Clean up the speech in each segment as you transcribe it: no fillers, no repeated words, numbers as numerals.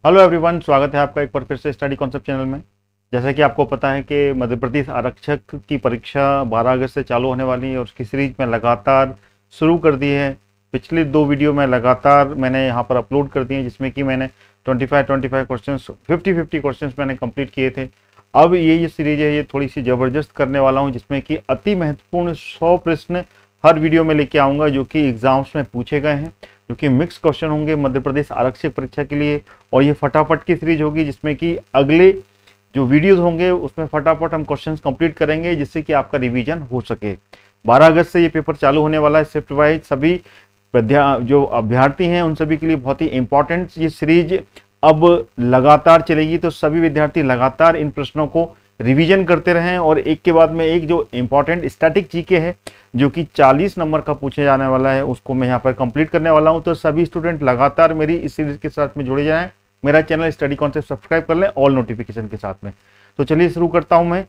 Hello everyone, स्वागत है आपका एक बार फिर से स्टडी कॉन्सेप्ट चैनल में। जैसा कि आपको पता है कि मध्य प्रदेश आरक्षक की परीक्षा 12 अगस्त से चालू होने वाली है और उसकी सीरीज में लगातार शुरू कर दी है। पिछली 2 वीडियो में लगातार मैंने यहाँ पर अपलोड कर दिए, जिसमें कि मैंने 25 क्वेश्चन 50 क्वेश्चन मैंने कंप्लीट किए थे। अब ये सीरीज है, ये थोड़ी सी ज़बरदस्त करने वाला हूँ, जिसमें कि अति महत्वपूर्ण 100 प्रश्न हर वीडियो में लेके आऊँगा जो कि एग्जाम्स में पूछे गए हैं, जो कि मिक्स क्वेश्चन होंगे मध्य प्रदेश आरक्षक परीक्षा के लिए। और ये फटाफट की सीरीज होगी, जिसमें कि अगले जो वीडियोस होंगे उसमें फटाफट हम क्वेश्चंस कंप्लीट करेंगे, जिससे कि आपका रिवीजन हो सके। 12 अगस्त से ये पेपर चालू होने वाला है शिफ्ट वाइज। सभी जो अभ्यर्थी हैं उन सभी के लिए बहुत ही इंपॉर्टेंट ये सीरीज अब लगातार चलेगी, तो सभी विद्यार्थी लगातार इन प्रश्नों को रिवीजन करते रहें और एक के बाद में एक जो इंपॉर्टेंट स्टैटिक जीके है जो कि 40 नंबर का पूछे जाने वाला है, उसको मैं यहाँ पर कंप्लीट करने वाला हूँ। तो सभी स्टूडेंट लगातार मेरी इस सीरीज के साथ में जुड़े जाएं। मेरा चैनल स्टडी कॉन्सेप्ट सब्सक्राइब कर लें ऑल नोटिफिकेशन के साथ में। तो चलिए शुरू करता हूँ मैं।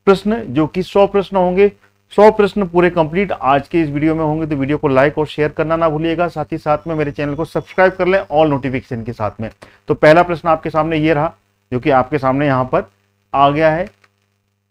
प्रश्न जो कि 100 प्रश्न होंगे, 100 प्रश्न पूरे कंप्लीट आज के इस वीडियो में होंगे, तो वीडियो को लाइक और शेयर करना ना भूलिएगा। साथ ही साथ में मेरे चैनल को सब्सक्राइब कर लें ऑल नोटिफिकेशन के साथ में। तो पहला प्रश्न आपके सामने ये रहा, जो कि आपके सामने यहाँ पर आ गया है।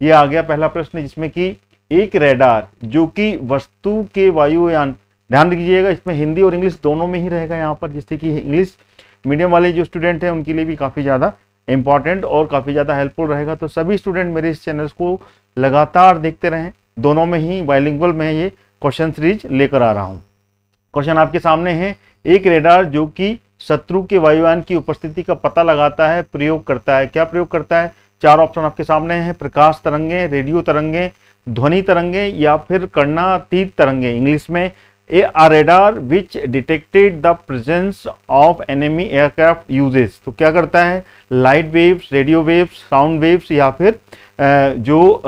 ये आ गया पहला प्रश्न, जिसमें कि एक रेडार जो कि वस्तु के वायुयान, ध्यान दीजिएगा इसमें हिंदी और इंग्लिश दोनों में ही रहेगा यहाँ पर, जिससे कि इंग्लिश मीडियम वाले जो स्टूडेंट हैं उनके लिए भी काफ़ी ज़्यादा इंपॉर्टेंट और काफ़ी ज़्यादा हेल्पफुल रहेगा। तो सभी स्टूडेंट मेरे इस चैनल को लगातार देखते रहें, दोनों में ही बाइलिंगुअल में ये क्वेश्चन सीरीज लेकर आ रहा हूँ। क्वेश्चन आपके सामने है, एक रेडार जो कि शत्रु के वायुयान की उपस्थिति का पता लगाता है, प्रयोग करता है। क्या प्रयोग करता है? 4 ऑप्शन आपके सामने हैं, प्रकाश तरंगे, रेडियो तरंगे, ध्वनि तरंगे या फिर कर्णातीत तरंगे। इंग्लिश में a radar which detected the presence of enemy aircraft uses। तो क्या करता है? Light waves, radio waves, sound waves या फिर जो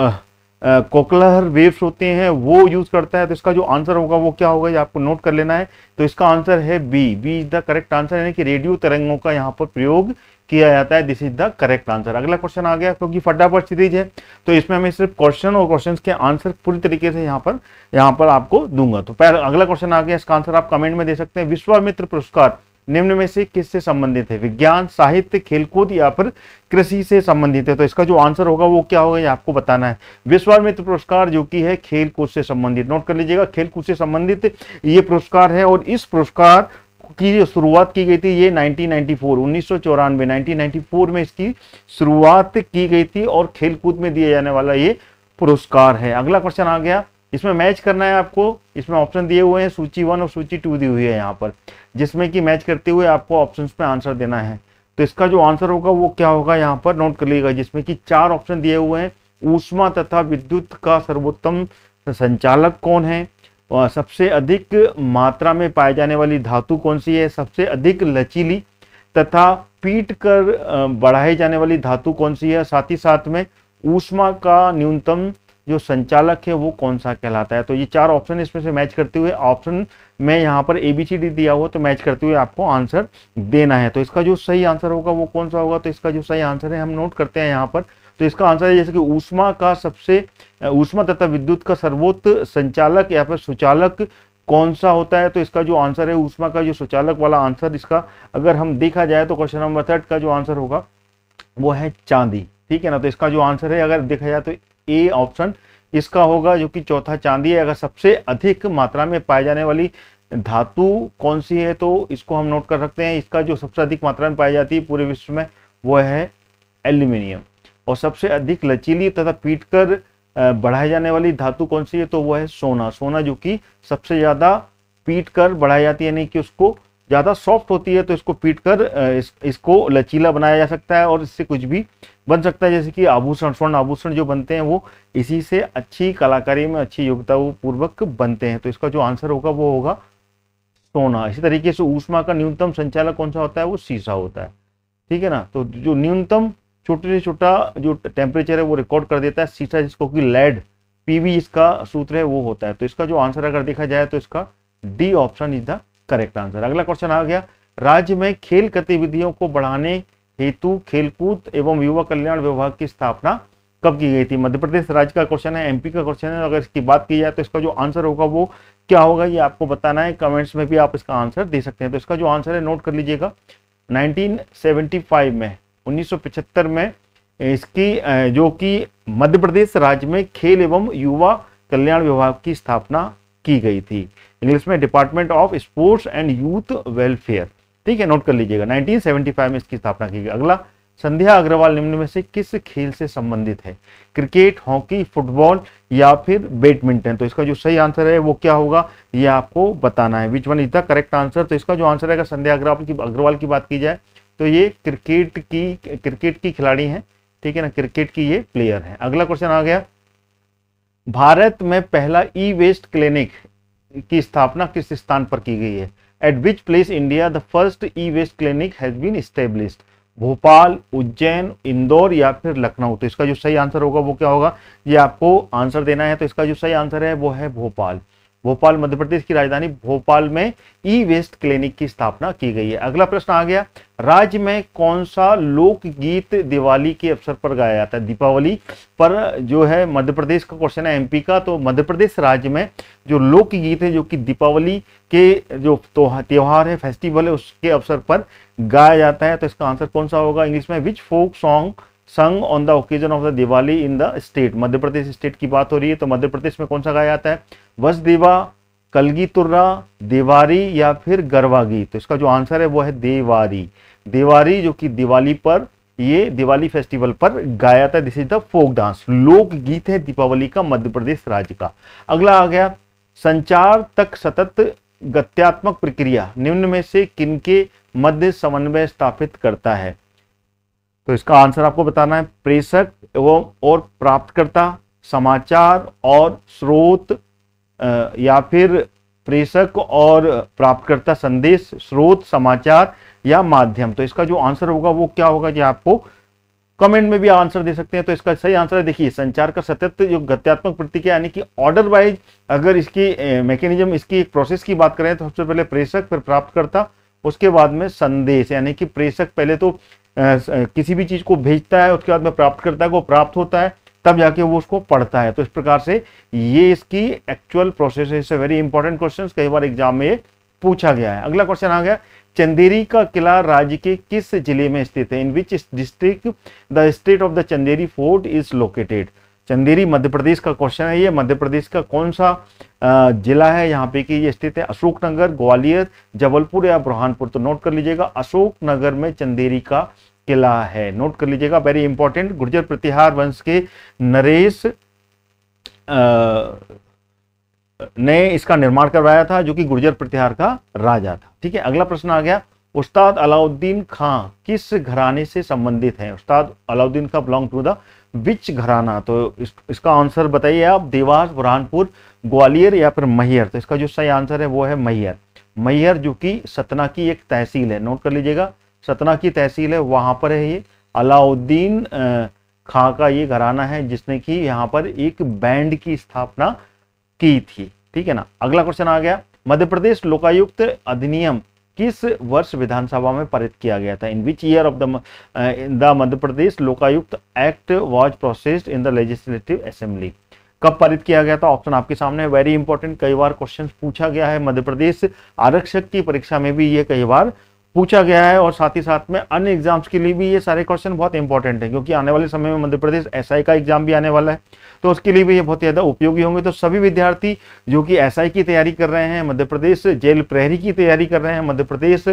कोक्लर वेव्स होते हैं वो यूज करता है। तो इसका जो आंसर होगा वो क्या होगा, ये आपको नोट कर लेना है। तो इसका आंसर है B is the correct answer, यानी कि रेडियो तरंगों का यहाँ पर प्रयोग किया जाता है। This is the correct answer. अगला क्वेश्चन आ गया, क्योंकि फटाफट सीरीज है तो इसमें मैं सिर्फ क्वेश्चन और क्वेश्चंस के आंसर पूरी तरीके से यहाँ पर आपको दूंगा। तो पहले अगला क्वेश्चन आ गया, इसका आंसर आप कमेंट में दे सकते हैं। विश्वामित्र पुरस्कार निम्न में से किससे संबंधित है? विज्ञान, साहित्य, खेलकूद या फिर कृषि से संबंधित है। तो इसका जो आंसर होगा वो क्या होगा, ये आपको बताना है। विश्वामित्र पुरस्कार जो कि है खेलकूद से संबंधित, नोट कर लीजिएगा, खेलकूद से संबंधित ये पुरस्कार है। और इस पुरस्कार की जो शुरुआत की गई थी ये 1994 में इसकी शुरुआत की गई थी और खेलकूद में दिया जाने वाला ये पुरस्कार है। अगला क्वेश्चन आ गया, इसमें मैच करना है आपको। इसमें ऑप्शन दिए हुए हैं, सूची 1 और सूची 2 दी हुई है यहाँ पर, जिसमें कि मैच करते हुए आपको ऑप्शंस में आंसर देना है। तो इसका जो आंसर होगा वो क्या होगा, यहाँ पर नोट कर लीजिएगा, जिसमें कि 4 ऑप्शन दिए हुए हैं। ऊष्मा तथा विद्युत का सर्वोत्तम संचालक कौन है? सबसे अधिक मात्रा में पाई जाने वाली धातु कौन सी है? सबसे अधिक लचीली तथा पीट कर बढ़ाई जाने वाली धातु कौन सी है? साथ ही साथ में ऊष्मा का न्यूनतम जो संचालक है वो कौन सा कहलाता है? तो ये 4 ऑप्शन इसमें से मैच करते हुए, ऑप्शन में यहाँ पर ABCD दिया हुआ, तो मैच करते हुए आपको आंसर देना है। तो इसका जो सही आंसर होगा वो कौन सा होगा? तो इसका जो सही आंसर है हम नोट करते हैं यहाँ पर। तो इसका आंसर है जैसे कि ऊष्मा तथा विद्युत का सर्वोच्च संचालक या फिर सुचालक कौन सा होता है? तो इसका जो आंसर है ऊष्मा का जो सुचालक वाला आंसर, इसका अगर हम देखा जाए तो क्वेश्चन नंबर 3 का जो आंसर होगा वो है चांदी। ठीक है ना। तो इसका जो आंसर है अगर देखा जाए तो ए ऑप्शन इसका होगा, जो कि चौथा चांदी है। अगर सबसे अधिक मात्रा में पाई जाने वाली धातु कौन सी है तो इसको हम नोट कर सकते हैं। इसका जो सबसे अधिक मात्रा में पाई जाती है पूरे विश्व में वो है एल्यूमिनियम। और सबसे अधिक लचीली तथा पीटकर बढ़ाई जाने वाली धातु कौन सी है तो वो है सोना। सोना जो कि सबसे ज्यादा पीट कर बढ़ाई जाती है, यानी कि उसको ज्यादा सॉफ्ट होती है, तो इसको पीट कर इसको लचीला बनाया जा सकता है और इससे कुछ भी बन सकता है, जैसे कि आभूषण, स्वर्ण आभूषण जो बनते हैं वो इसी से अच्छी कलाकारी में अच्छी योग्यता पूर्वक बनते हैं। तो इसका जो आंसर होगा वो होगा सोना। इसी तरीके से ऊष्मा का न्यूनतम संचालक कौन सा होता है? वो शीशा होता है। ठीक है ना। तो जो न्यूनतम छोटे से छोटा जो टेम्परेचर है वो रिकॉर्ड कर देता है शीशा, जिसको कि लेड PV इसका सूत्र है वो होता है। तो इसका जो आंसर अगर देखा जाए तो इसका D option is the correct answer. अगला क्वेश्चन आ गया, राज्य में खेल गतिविधियों को बढ़ाने हेतु खेलकूद एवं युवा कल्याण विभाग की स्थापना कब की गई थी? मध्य प्रदेश राज्य का क्वेश्चन है, MP का क्वेश्चन है। अगर इसकी बात की जाए तो इसका जो आंसर होगा वो क्या होगा, ये आपको बताना है। कमेंट्स में भी आप इसका आंसर दे सकते हैं। तो इसका जो आंसर है नोट कर लीजिएगा, 1975 में 1975 में इसकी जो कि मध्य प्रदेश राज्य में खेल एवं युवा कल्याण विभाग की स्थापना की गई थी, इंग्लिश में department of sports and youth welfare. ठीक है, नोट कर लीजिएगा, 1975 में इसकी स्थापना की गई। अगला, संध्या अग्रवाल निम्न में से किस खेल से संबंधित है? क्रिकेट, हॉकी, फुटबॉल या फिर बैडमिंटन? तो इसका जो सही आंसर है वो क्या होगा, ये आपको बताना है। विच one is the correct answer? तो इसका जो आंसर है, संध्या अग्रवाल की बात की जाए तो ये क्रिकेट की खिलाड़ी हैं। ठीक है ना, क्रिकेट की ये प्लेयर है। अगला क्वेश्चन आ गया, भारत में पहला ई वेस्ट क्लिनिक की स्थापना किस स्थान पर की गई है? At which place India the first e waste clinic has been established? Bhopal, Ujjain, Indore या फिर लखनऊ? तो इसका जो सही आंसर होगा वो क्या होगा, ये आपको आंसर देना है। तो इसका जो सही आंसर है वो है भोपाल। भोपाल मध्य प्रदेश की राजधानी भोपाल में ई वेस्ट क्लिनिक की स्थापना की गई है। अगला प्रश्न आ गया, राज्य में कौन सा लोकगीत दिवाली के अवसर पर गाया जाता है? दीपावली पर जो है मध्य प्रदेश का क्वेश्चन है, एमपी का। तो मध्य प्रदेश राज्य में जो लोकगीत है जो कि दीपावली के जो त्योहार है, फेस्टिवल है, उसके अवसर पर गाया जाता है। तो इसका आंसर कौन सा होगा? इंग्लिश में which folk song sung on the occasion of the Diwali in the state? Madhya Pradesh state की बात हो रही है, तो मध्य प्रदेश में कौन सा गाया जाता है? वसुदेवा, कलगी तुर्रा, देवारी या फिर गरबा गीत? तो इसका जो आंसर है वो है देवारी। देवारी जो कि दिवाली पर, ये दिवाली फेस्टिवल पर गाया था। This is the folk dance, लोक गीत है दीपावली का मध्य प्रदेश राज्य का। अगला आ गया, संचार तक सतत गत्यात्मक प्रक्रिया निम्न में से किनके मध्य समन्वय स्थापित करता है? तो इसका आंसर आपको बताना है, प्रेषक एवं और प्राप्तकर्ता, समाचार और स्रोत, या फिर प्रेषक और प्राप्तकर्ता, संदेश, स्रोत, समाचार या माध्यम? तो इसका जो आंसर होगा वो क्या होगा, जो आपको कमेंट में भी आंसर दे सकते हैं। तो इसका सही आंसर है, देखिए, संचार का सतत जो गत्यात्मक प्रतिक्रिया, यानी कि ऑर्डर वाइज अगर इसकी मैकेनिज्म, इसकी एक प्रोसेस की बात करें तो सबसे पहले प्रेषक, फिर प्राप्तकर्ता, उसके बाद में संदेश। यानी कि प्रेषक पहले तो किसी भी चीज को भेजता है, उसके बाद में प्राप्तकर्ता को प्राप्त होता है, तब जाके वो उसको पढ़ता है। तो इस प्रकार से ये इसकी एक्चुअल प्रोसेस है। It's a very important question, कई बार एग्जाम में पूछा गया है। अगला क्वेश्चन आ गया, चंदेरी का किला राज्य के किस जिले में स्थित है? In which district the state of the Chanderi fort is located? Chanderi Madhya Pradesh का क्वेश्चन है ये। मध्य प्रदेश का कौन सा जिला है यहाँ पे कि ये स्थित है? अशोकनगर, ग्वालियर, जबलपुर या बुरहानपुर? तो नोट कर लीजिएगा, अशोकनगर में चंदेरी का किला है। नोट कर लीजिएगा, वेरी इंपॉर्टेंट। गुर्जर प्रतिहार वंश के नरेश ने इसका निर्माण करवाया था, जो कि गुर्जर प्रतिहार का राजा था। ठीक है, अगला प्रश्न आ गया, उस्ताद अलाउद्दीन खां किस घराने से संबंधित है? उस्ताद अलाउद्दीन खां बिलोंग टू द विच घराना? तो इसका आंसर बताइए आप, देवास, बुरहानपुर, ग्वालियर या फिर मैहर? तो इसका जो सही आंसर है वो है मैहर। मैहर जो कि सतना की एक तहसील है, नोट कर लीजिएगा, सतना की तहसील है, वहां पर है ये। अलाउद्दीन खां का ये घराना है जिसने की यहाँ पर एक बैंड की स्थापना की थी। ठीक है ना। अगला क्वेश्चन आ गया, मध्य प्रदेश लोकायुक्त अधिनियम किस वर्ष विधानसभा में पारित किया गया था? In which year of the Madhya Pradesh Lokayukta act was processed in the legislative assembly? कब पारित किया गया था? ऑप्शन आपके सामने है, वेरी इंपॉर्टेंट, कई बार क्वेश्चन पूछा गया है। मध्य प्रदेश आरक्षक की परीक्षा में भी ये कई बार पूछा गया है, और साथ ही साथ में अन्य एग्जाम्स के लिए भी ये सारे क्वेश्चन बहुत इंपॉर्टेंट है, क्योंकि आने वाले समय में मध्य प्रदेश एसआई का एग्जाम भी आने वाला है, तो उसके लिए भी ये बहुत ज़्यादा उपयोगी होंगे। तो सभी विद्यार्थी जो कि एसआई की तैयारी कर रहे हैं, मध्य प्रदेश जेल प्रहरी की तैयारी कर रहे हैं, मध्य प्रदेश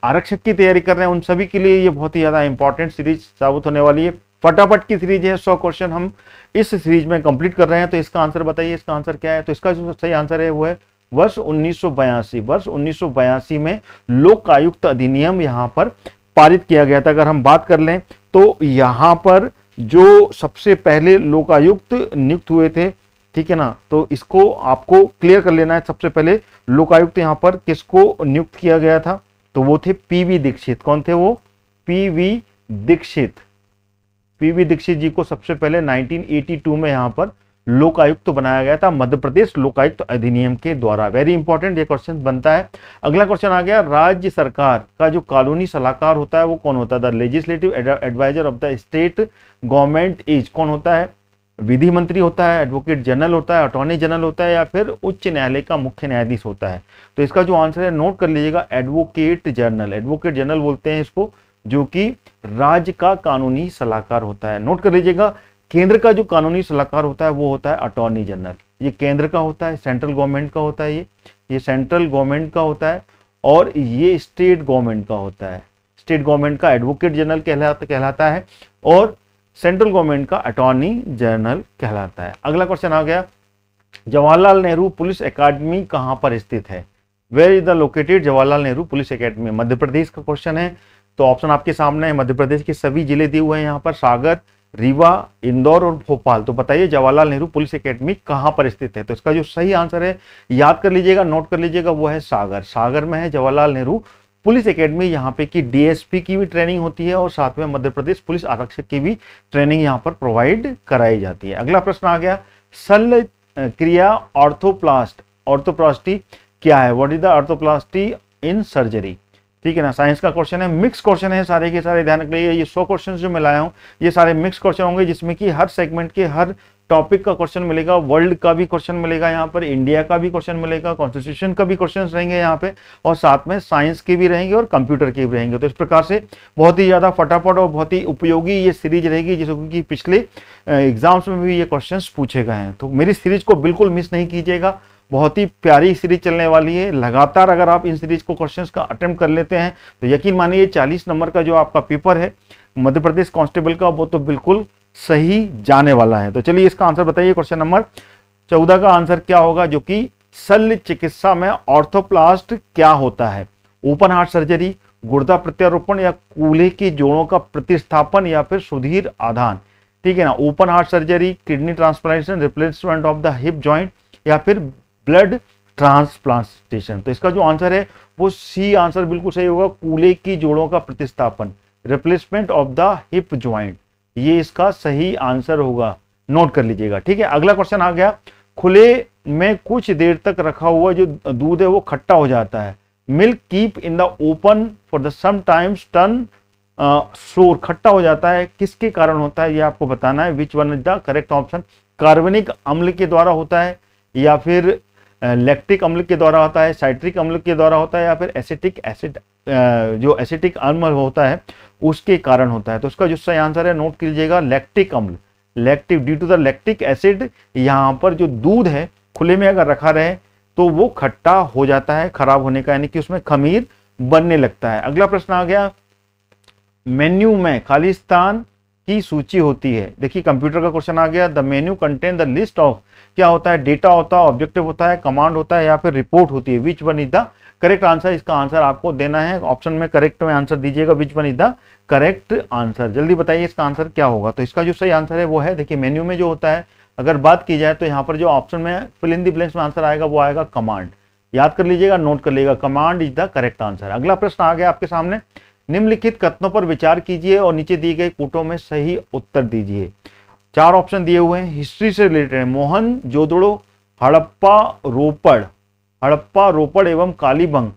आरक्षक की तैयारी कर रहे हैं, उन सभी के लिए ये बहुत ही ज़्यादा इंपॉर्टेंट सीरीज साबित होने वाली है। फटाफट की सीरीज है, 100 क्वेश्चन हम इस सीरीज में कंप्लीट कर रहे हैं। तो इसका आंसर बताइए, इसका आंसर क्या है? तो इसका जो सही आंसर है वो है वर्ष 1982। वर्ष 1982 में लोकायुक्त अधिनियम यहाँ पर पारित किया गया था। अगर हम बात कर लें तो यहाँ पर जो सबसे पहले लोकायुक्त नियुक्त हुए थे, ठीक है ना, तो इसको आपको क्लियर कर लेना है। सबसे पहले लोकायुक्त यहाँ पर किसको नियुक्त किया गया था? तो वो थे पीवी दीक्षित। कौन थे वो? पीवी दीक्षित। पीवी दीक्षित जी को सबसे पहले 1982 में यहाँ पर लोकायुक्त बनाया गया था, मध्य प्रदेश लोकायुक्त अधिनियम के द्वारा। वेरी इंपॉर्टेंट ये क्वेश्चन बनता है। अगला क्वेश्चन आ गया, राज्य सरकार का जो कानूनी सलाहकार होता है वो कौन होता है? The legislative adviser of the state government is, कौन होता है? विधि मंत्री होता है, एडवोकेट जनरल होता है, अटॉर्नी जनरल होता है, या फिर उच्च न्यायालय का मुख्य न्यायाधीश होता है। तो इसका जो आंसर है नोट कर लीजिएगा, एडवोकेट जनरल। एडवोकेट जनरल बोलते हैं इसको, जो कि राज्य का कानूनी सलाहकार होता है। नोट कर लीजिएगा, केंद्र का जो कानूनी सलाहकार होता है वो होता है अटॉर्नी जनरल। ये केंद्र का होता है, सेंट्रल गवर्नमेंट का होता है, ये सेंट्रल गवर्नमेंट का होता है, और ये स्टेट गवर्नमेंट का होता है। स्टेट गवर्नमेंट का एडवोकेट जनरल कहलाता है, और सेंट्रल गवर्नमेंट का अटॉर्नी जनरल कहलाता है। अगला क्वेश्चन आ गया, जवाहरलाल नेहरू पुलिस एकेडमी कहां पर स्थित है? Where is the located Jawaharlal Nehru police academy? Madhya Pradesh का क्वेश्चन है, तो ऑप्शन आपके सामने है। मध्य प्रदेश के सभी जिले दिए हुए हैं यहाँ पर, सागर, रीवा, इंदौर और भोपाल। तो बताइए जवाहरलाल नेहरू पुलिस एकेडमी कहां पर स्थित है? तो इसका जो सही आंसर है, याद कर लीजिएगा, नोट कर लीजिएगा, वो है सागर। सागर में है जवाहरलाल नेहरू पुलिस एकेडमी। यहाँ पे की डीएसपी की भी ट्रेनिंग होती है, और साथ में मध्य प्रदेश पुलिस आरक्षक की भी ट्रेनिंग यहाँ पर प्रोवाइड कराई जाती है। अगला प्रश्न आ गया, शल्य क्रिया ऑर्थोप्लास्टी क्या है? What is the orthoplasty in surgery? ठीक है ना, साइंस का क्वेश्चन है, मिक्स क्वेश्चन है सारे के सारे, ध्यान रखिए। ये 100 क्वेश्चन जो मैं लाया हूँ, ये सारे मिक्स क्वेश्चन होंगे, जिसमें कि हर सेगमेंट के हर टॉपिक का क्वेश्चन मिलेगा। वर्ल्ड का भी क्वेश्चन मिलेगा यहाँ पर, इंडिया का भी क्वेश्चन मिलेगा, कॉन्स्टिट्यूशन का भी क्वेश्चन रहेंगे यहाँ पे, और साथ में साइंस के भी रहेंगे और कंप्यूटर के भी रहेंगे। तो इस प्रकार से बहुत ही ज्यादा फटाफट और बहुत ही उपयोगी ये सीरीज रहेगी, जिसको कि पिछले एग्जाम्स में भी ये क्वेश्चन पूछे गए हैं। तो मेरी सीरीज को बिल्कुल मिस नहीं कीजिएगा, बहुत ही प्यारी सीरीज चलने वाली है। लगातार अगर आप इन सीरीज को क्वेश्चंस का अटेम्प्ट कर लेते हैं, तो यकीन मानिए 40 नंबर का जो आपका पेपर है मध्य प्रदेश कांस्टेबल का, वो तो बिल्कुल सही जाने वाला है। तो चलिए इसका आंसर बताइए, क्वेश्चन नंबर 14 का आंसर क्या होगा, जो कि शल्य चिकित्सा में ऑर्थोप्लास्ट क्या होता है? ओपन हार्ट सर्जरी, गुर्दा प्रत्यारोपण, या कूल्हे के जोड़ों का प्रतिस्थापन, या फिर सुधीर आधान? ठीक है ना, open heart surgery, kidney transplantation, replacement of the hip joint, या फिर ब्लड ट्रांसप्लांटेशन? तो इसका जो आंसर है वो सी आंसर बिल्कुल सही होगा, कूल्हे की जोड़ों का प्रतिस्थापन, replacement of the hip joint, ये इसका सही आंसर होगा। नोट कर लीजिएगा, ठीक है। अगला क्वेश्चन आ गया, खुले में कुछ देर तक रखा हुआ जो दूध है वो खट्टा हो जाता है। Milk keep in the open for the some times turn sour, खट्टा हो जाता है, किसके कारण होता है ये आपको बताना है। विच one is the correct option? कार्बनिक अम्ल के द्वारा होता है, या फिर लैक्टिक अम्ल के द्वारा होता है, साइट्रिक अम्ल के द्वारा होता है, या फिर एसिटिक एसिड जो एसिटिक अम्ल होता है उसके कारण होता है? तो उसका जो सही आंसर है, नोट कीजिएगा, लैक्टिक अम्ल। Lactic, due to the lactic acid, यहाँ पर जो दूध है खुले में अगर रखा रहे तो वो खट्टा हो जाता है, खराब होने का, यानी कि उसमें खमीर बनने लगता है। अगला प्रश्न आ गया, मेन्यू में खालिस्तान की सूची होती है। देखिए कंप्यूटर का क्वेश्चन आ गया, the menu contain the list of, क्या होता है? डेटा होता है, ऑब्जेक्टिव होता है, कमांड होता है, या फिर रिपोर्ट होती है? विच one is the correct answer? इसका आंसर आपको देना है, ऑप्शन में करेक्ट में आंसर दीजिएगा, विच one is the correct answer? जल्दी बताइए इसका आंसर क्या होगा। तो इसका जो सही आंसर है वो है, देखिए मेन्यू में जो होता है, अगर बात की जाए तो यहाँ पर जो ऑप्शन में फिल इन द ब्लैंक्स में आंसर आएगा वो आएगा कमांड। याद कर लीजिएगा, नोट कर लीजिएगा, command is the correct answer. अगला प्रश्न आ गया आपके सामने, निम्नलिखित कथनों पर विचार कीजिए और नीचे दिए गए कोटों में सही उत्तर दीजिए। 4 ऑप्शन दिए हुए हैं, हिस्ट्री से रिलेटेड है। मोहनजोदड़ो, हड़प्पा रोपड़ एवं कालीबंग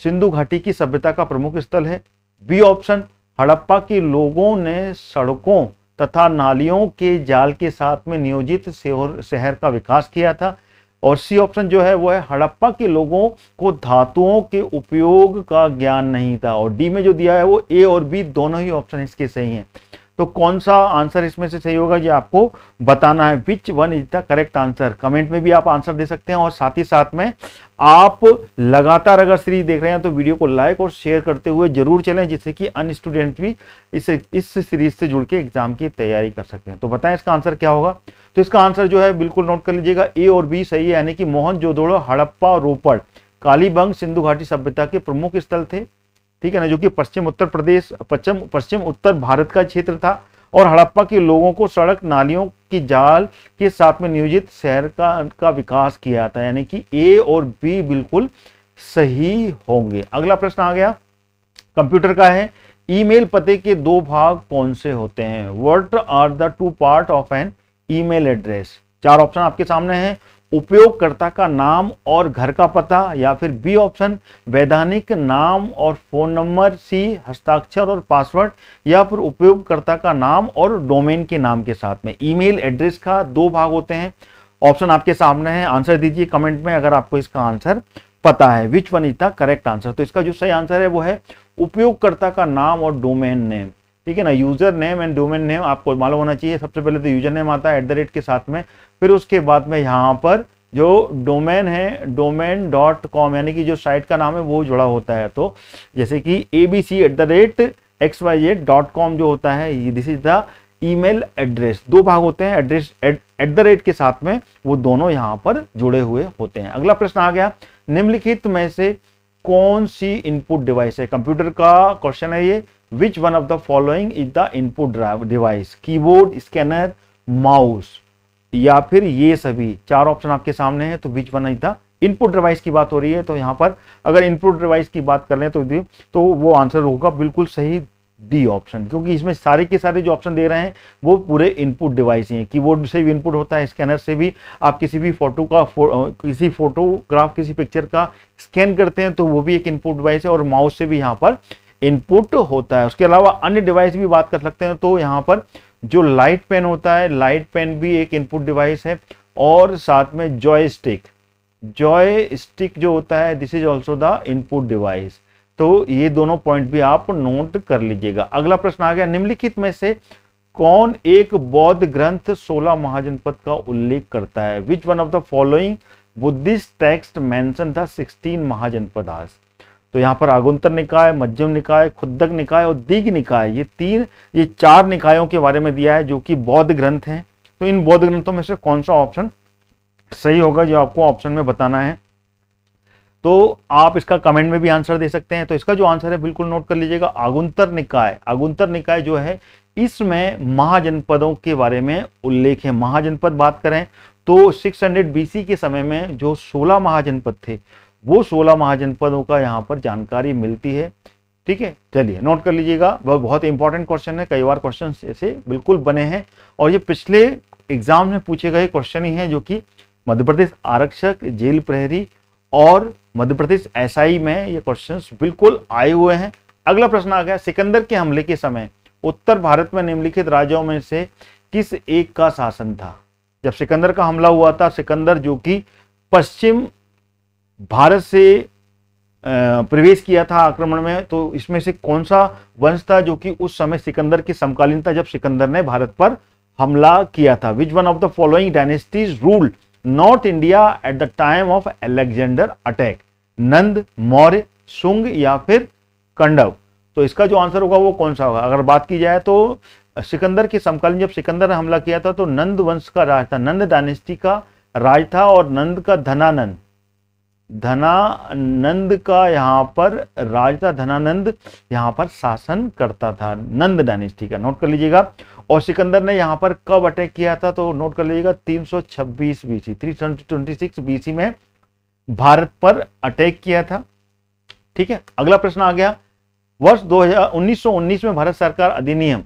सिंधु घाटी की सभ्यता का प्रमुख स्थल है। बी ऑप्शन, हड़प्पा के लोगों ने सड़कों तथा नालियों के जाल के साथ में नियोजित शहर का विकास किया था। और सी ऑप्शन जो है वो है, हड़प्पा के लोगों को धातुओं के उपयोग का ज्ञान नहीं था। और डी में जो दिया है वो ए और बी दोनों ही ऑप्शन इसके सही हैं। तो कौन सा आंसर इसमें से सही होगा ये आपको बताना है, विच one is the correct answer. Comment में भी आप आंसर दे सकते हैं, और साथ ही साथ में आप लगातार अगर सीरीज देख रहे हैं तो वीडियो को लाइक और शेयर करते हुए जरूर चलें, जिससे कि अन्य स्टूडेंट भी इस सीरीज से जुड़ के एग्जाम की तैयारी कर सकते हैं। तो बताएं इसका आंसर क्या होगा। तो इसका आंसर जो है बिल्कुल नोट कर लीजिएगा, ए और बी सही है, यानी कि मोहनजोदड़ो, हड़प्पा, रोपड़, कालीबंग सिंधु घाटी सभ्यता के प्रमुख स्थल थे। ठीक है ना, जो कि पश्चिम उत्तर भारत का क्षेत्र था। और हड़प्पा के लोगों को सड़क नालियों की जाल के साथ में नियोजित शहर का विकास किया था, यानी कि ए और बी बिल्कुल सही होंगे। अगला प्रश्न आ गया, कंप्यूटर का है, ईमेल पते के 2 भाग कौन से होते हैं? What are the 2 part of an email address? 4 option आपके सामने हैं, उपयोगकर्ता का नाम और घर का पता, या फिर बी ऑप्शन वैधानिक नाम और फोन नंबर, सी हस्ताक्षर और पासवर्ड, या फिर उपयोगकर्ता का नाम और डोमेन के नाम के साथ में। ईमेल एड्रेस का दो भाग होते हैं। ऑप्शन आपके सामने है, आंसर दीजिए कमेंट में अगर आपको इसका आंसर पता है। विच one is the correct answer? तो इसका जो सही आंसर है वो है उपयोगकर्ता का नाम और डोमेन नेम। ठीक है ना, user name and domain name आपको मालूम होना चाहिए। सबसे पहले तो यूजर नेम आता है @ के साथ में, फिर उसके बाद में यहाँ पर जो डोमेन है domain.com यानी कि जो साइट का नाम है वो जुड़ा होता है। तो जैसे कि abc@xyz.com जो होता है, this is the email address. दो भाग होते हैं, एड्रेस @ के साथ में, वो दोनों यहाँ पर जुड़े हुए होते हैं। अगला प्रश्न आ गया, निम्नलिखित में से कौन सी इनपुट डिवाइस है? कंप्यूटर का क्वेश्चन है ये। विच one of the following is the input device? Keyboard, scanner, mouse, या फिर ये सभी? चार ऑप्शन आपके सामने हैं। तो विच one is the input device की बात हो रही है, तो यहाँ पर अगर इनपुट डिवाइस की बात कर लें तो वो आंसर होगा बिल्कुल सही डी ऑप्शन, क्योंकि इसमें सारे के सारे जो ऑप्शन दे रहे हैं वो पूरे इनपुट डिवाइस ही हैं। कीबोर्ड से भी इनपुट होता है, स्कैनर से भी। आप किसी भी किसी फोटोग्राफ, किसी पिक्चर का स्कैन करते हैं तो वो भी एक इनपुट डिवाइस है, और माउस से भी यहाँ पर इनपुट होता है। उसके अलावा अन्य डिवाइस भी बात कर सकते हैं, तो यहाँ पर जो लाइट पेन होता है, लाइट पेन भी एक इनपुट डिवाइस है, और साथ में जॉयस्टिक जो होता है, this is also the input device. तो ये दोनों पॉइंट भी आप नोट कर लीजिएगा। अगला प्रश्न आ गया, निम्नलिखित में से कौन एक बौद्ध ग्रंथ 16 महाजनपद का उल्लेख करता है? विच one of the following Buddhist text mention the 16 mahajanapadas? तो यहाँ पर आगुंतर निकाय, मध्यम निकाय, खुद्दक निकाय और दीघ निकाय, ये चार निकायों के बारे में दिया है जो कि बौद्ध ग्रंथ हैं। तो इन बौद्ध ग्रंथों में से कौन सा ऑप्शन सही होगा, जो आपको ऑप्शन में बताना है। तो आप इसका कमेंट में भी आंसर दे सकते हैं। तो इसका जो आंसर है बिल्कुल नोट कर लीजिएगा, आगुंतर निकाय। आगुंतर निकाय जो है, इसमें महाजनपदों के बारे में उल्लेख है। महाजनपद बात करें तो 600 BC के समय में जो 16 महाजनपद थे, वो 16 महाजनपदों का यहाँ पर जानकारी मिलती है। ठीक है, चलिए नोट कर लीजिएगा, वह बहुत इंपॉर्टेंट क्वेश्चन है। कई बार क्वेश्चन ऐसे बिल्कुल बने हैं, और ये पिछले एग्जाम में पूछे गए क्वेश्चन ही हैं, जो कि मध्य प्रदेश आरक्षक, जेल प्रहरी और मध्य प्रदेश SI में ये क्वेश्चंस बिल्कुल आए हुए हैं। अगला प्रश्न आ गया, सिकंदर के हमले के समय उत्तर भारत में निम्नलिखित राज्यों में से किस एक का शासन था? जब सिकंदर का हमला हुआ था, सिकंदर जो कि पश्चिम भारत से प्रवेश किया था आक्रमण में, तो इसमें से कौन सा वंश था जो कि उस समय सिकंदर के समकालीन था, जब सिकंदर ने भारत पर हमला किया था? Which one of the following dynasties ruled north India at the time of Alexander attack? Nanda, Maurya, Shunga या फिर कंडव? तो इसका जो आंसर होगा वो कौन सा होगा? अगर बात की जाए तो सिकंदर के समकालीन जब सिकंदर ने हमला किया था तो नंद वंश का राज था, नंद डायनेस्टी का राज था, और नंद का धनानंद का यहाँ पर राज था। धनानंद यहाँ पर शासन करता था, नंद डायनेस्टी का। नोट कर लीजिएगा। और सिकंदर ने यहाँ पर कब अटैक किया था? तो नोट कर लीजिएगा, 326 BC, 326 BC में भारत पर अटैक किया था। ठीक है, अगला प्रश्न आ गया, वर्ष 1919 में भारत सरकार अधिनियम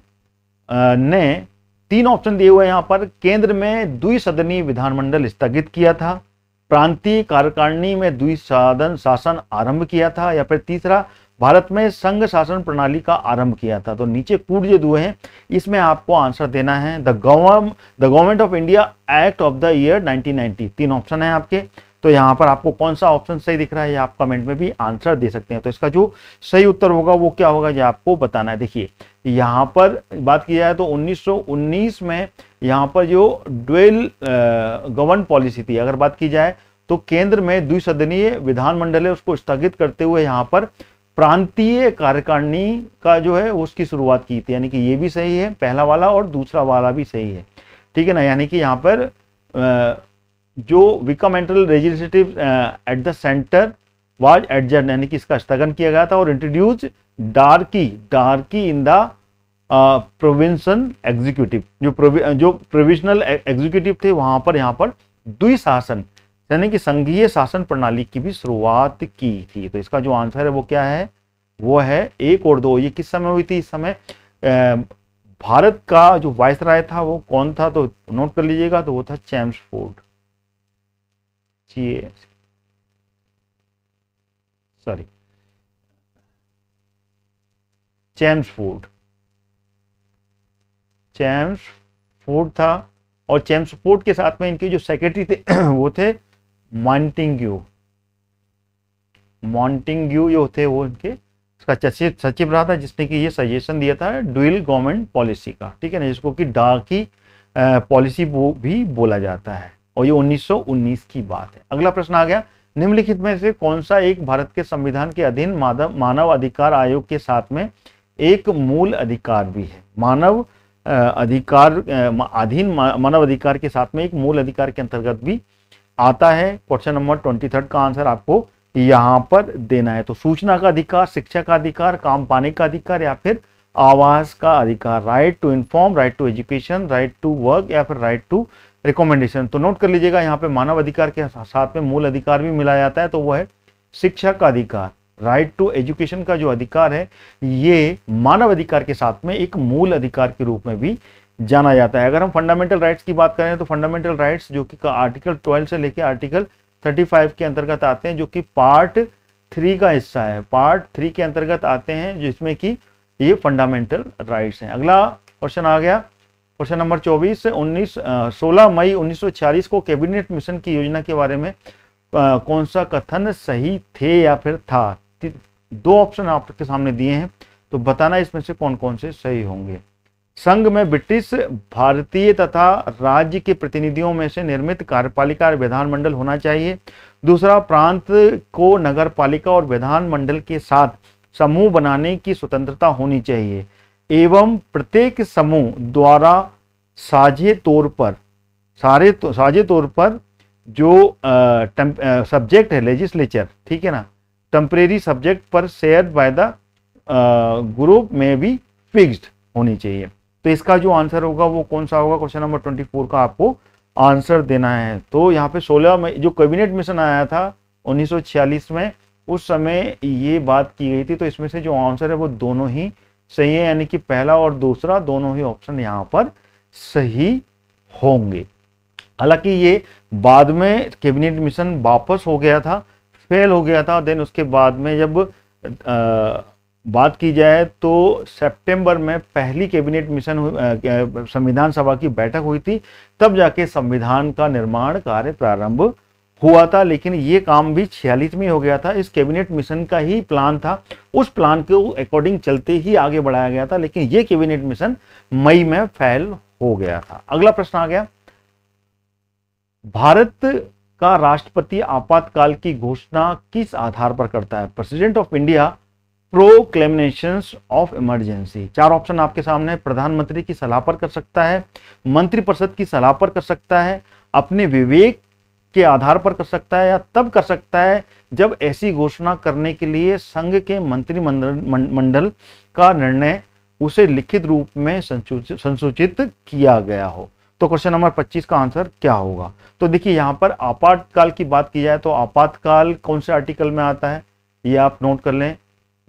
ने 3 ऑप्शन दिए हुए यहाँ पर। केंद्र में द्विसदनीय विधानमंडल स्थगित किया था, प्रांतीय कार्यकारिणी में द्विसदन शासन आरंभ किया था, या फिर तीसरा भारत में संघ शासन प्रणाली का आरंभ किया था। तो नीचे कूट जो दिए हैं, इसमें आपको आंसर देना है the government of India act of the year 1990। 3 option है आपके, तो यहाँ पर आपको कौन सा ऑप्शन सही दिख रहा है, आप कमेंट में भी आंसर दे सकते हैं। तो इसका जो सही उत्तर होगा वो क्या होगा, ये आपको बताना है। देखिए, यहाँ पर बात की जाए तो 1919 में यहाँ पर जो ड्यूअल गवर्न पॉलिसी थी, अगर बात की जाए तो केंद्र में द्विसदनीय विधानमंडल है, उसको स्थगित करते हुए यहाँ पर प्रांतीय कार्यकारिणी का जो है उसकी शुरुआत की थी। यानी कि ये भी सही है, पहला वाला, और दूसरा वाला भी सही है। ठीक है ना, यानी कि यहाँ पर जो bicameral legislative at the centre was adjourn, यानी कि इसका स्थगन किया गया था, और introduce dyarchy in the provincial executive, जो प्रोविजनल एग्जीक्यूटिव थे वहां पर यहाँ पर द्विशासन यानी कि संघीय शासन प्रणाली की भी शुरुआत की थी। तो इसका जो आंसर है वो क्या है, वो है 1 और 2। ये किस समय हुई थी? इस समय भारत का जो वायसराय था वो कौन था? तो नोट कर लीजिएगा, तो वो था चेम्सफोर्ड। सॉरी, चेम्सफोर्ड, चेम्सफोर्ड था। और चेम्सफोर्ड के साथ में इनके जो सेक्रेटरी थे वो थे मॉन्टेग्यू, मॉन्टेग्यू जो थे वो इनके इसका सचिव रहा था, जिसने कि ये सजेशन दिया था ड्यूअल गवर्नमेंट पॉलिसी का, ठीक है ना, जिसको कि डार्की पॉलिसी भी बोला जाता है। और ये 1919 की बात है। अगला प्रश्न आ गया, निम्नलिखित में से कौन सा एक भारत के संविधान के अधीन मानव अधिकार आयोग के साथ में एक मूल अधिकार भी है? मानव अधिकार अधीन मानव अधिकार के साथ में एक मूल अधिकार के अंतर्गत भी आता है। क्वेश्चन नंबर 23 का आंसर आपको यहां पर देना है। तो सूचना का अधिकार, शिक्षा का अधिकार, काम पाने का अधिकार, या फिर आवास का अधिकार, right to inform, right to education, right to work, या फिर राइट टू रिकमेंडेशन। तो नोट कर लीजिएगा, यहाँ पे मानव अधिकार के साथ में मूल अधिकार भी मिलाया जाता है, तो वो है शिक्षा का अधिकार। राइट टू एजुकेशन का जो अधिकार है ये मानव अधिकार के साथ में एक मूल अधिकार के रूप में भी जाना जाता है। अगर हम फंडामेंटल राइट्स की बात करें तो फंडामेंटल राइट्स जो कि आर्टिकल 12 से लेकर आर्टिकल 35 के अंतर्गत आते हैं, जो कि पार्ट 3 का हिस्सा है, पार्ट 3 के अंतर्गत आते हैं, जिसमें कि ये फंडामेंटल राइट्स हैं। अगला क्वेश्चन आ गया, क्वेश्चन नंबर 24 से 16 मई 1946 को कैबिनेट मिशन की योजना के बारे में कौन सा कथन सही थे या फिर था? दो ऑप्शन आपके सामने दिए हैं, तो बताना इसमें से कौन कौन से सही होंगे। संघ में ब्रिटिश, भारतीय तथा राज्य के प्रतिनिधियों में से निर्मित कार्यपालिका और विधानमंडल होना चाहिए। दूसरा, प्रांत को नगर पालिका और विधानमंडल के साथ समूह बनाने की स्वतंत्रता होनी चाहिए एवं प्रत्येक समूह द्वारा साझे तौर पर जो सब्जेक्ट है लेजिस्लेचर, ठीक है ना, टेम्परेरी सब्जेक्ट पर शेयर बाय द ग्रुप में भी फिक्स्ड होनी चाहिए। तो इसका जो आंसर होगा वो कौन सा होगा? क्वेश्चन नंबर 24 का आपको आंसर देना है। तो यहाँ पे 16 मई जो कैबिनेट मिशन आया था 1946 में, उस समय ये बात की गई थी। तो इसमें से जो आंसर है वो दोनों ही सही है, यानी कि पहला और दूसरा दोनों ही ऑप्शन यहाँ पर सही होंगे। हालांकि ये बाद में कैबिनेट मिशन वापस हो गया था, फेल हो गया था। देन उसके बाद में जब बात की जाए तो सितंबर में पहली कैबिनेट मिशन संविधान सभा की बैठक हुई थी, तब जाके संविधान का निर्माण कार्य प्रारंभ हुआ था। लेकिन ये काम भी 46 में हो गया था। इस कैबिनेट मिशन का ही प्लान था, उस प्लान के अकॉर्डिंग चलते ही आगे बढ़ाया गया था, लेकिन ये कैबिनेट मिशन मई में फेल हो गया था। अगला प्रश्न आ गया, भारत का राष्ट्रपति आपातकाल की घोषणा किस आधार पर करता है? President of India, proclamations of emergency. चार ऑप्शन आपके सामने, प्रधानमंत्री की सलाह पर कर सकता है, मंत्रिपरिषद की सलाह पर कर सकता है, अपने विवेक के आधार पर कर सकता है, या तब कर सकता है जब ऐसी घोषणा करने के लिए संघ के मंत्रिमंडल का निर्णय उसे लिखित रूप में संसूचित किया गया हो। तो क्वेश्चन नंबर 25 का आंसर क्या होगा? तो देखिए यहाँ पर आपातकाल की बात की जाए तो आपातकाल कौन से आर्टिकल में आता है ये आप नोट कर लें,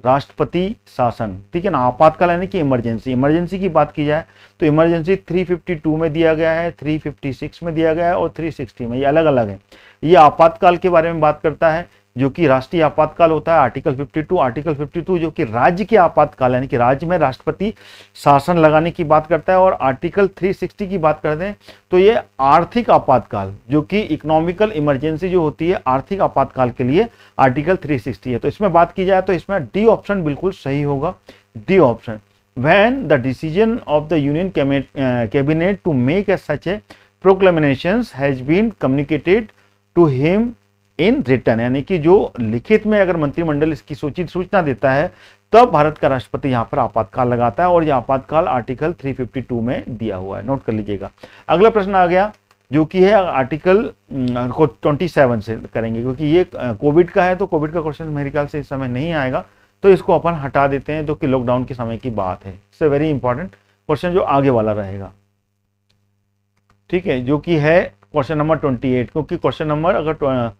राष्ट्रपति शासन, ठीक है ना। आपातकाल यानी कि इमरजेंसी, इमरजेंसी की बात की जाए तो इमरजेंसी 352 में दिया गया है, 356 में दिया गया है और 360 में, ये अलग अलग है। ये आपातकाल के बारे में बात करता है, जो कि राष्ट्रीय आपातकाल होता है आर्टिकल 52। आर्टिकल 52 जो कि राज्य के आपातकाल यानी कि राज्य में राष्ट्रपति शासन लगाने की बात करता है। और आर्टिकल 360 की बात करते हैं तो ये आर्थिक आपातकाल, जो कि इकोनॉमिकल इमरजेंसी जो होती है आर्थिक आपातकाल के लिए आर्टिकल 360 है। तो इसमें बात की जाए तो इसमें डी ऑप्शन बिल्कुल सही होगा, D option. When the decision of the union cabinet to make a such a proclamations has been communicated to him in return, यानी कि जो लिखित में अगर मंत्रिमंडल इसकी सूचना देता है तब भारत का राष्ट्रपति यहाँ पर आपातकाल लगाता है, और यह आपातकाल आर्टिकल 352 में दिया हुआ है, नोट कर लीजिएगा। अगला प्रश्न आ गया जो कि है आर्टिकल 27 से करेंगे, क्योंकि ये कोविड का है तो कोविड का क्वेश्चन मेरे ख्याल से इस समय नहीं आएगा, तो इसको अपन हटा देते हैं, जो कि लॉकडाउन के समय की बात है। इट्स वेरी इंपॉर्टेंट क्वेश्चन जो आगे वाला रहेगा, ठीक है, जो कि है क्वेश्चन नंबर 28। क्योंकि क्वेश्चन नंबर अगर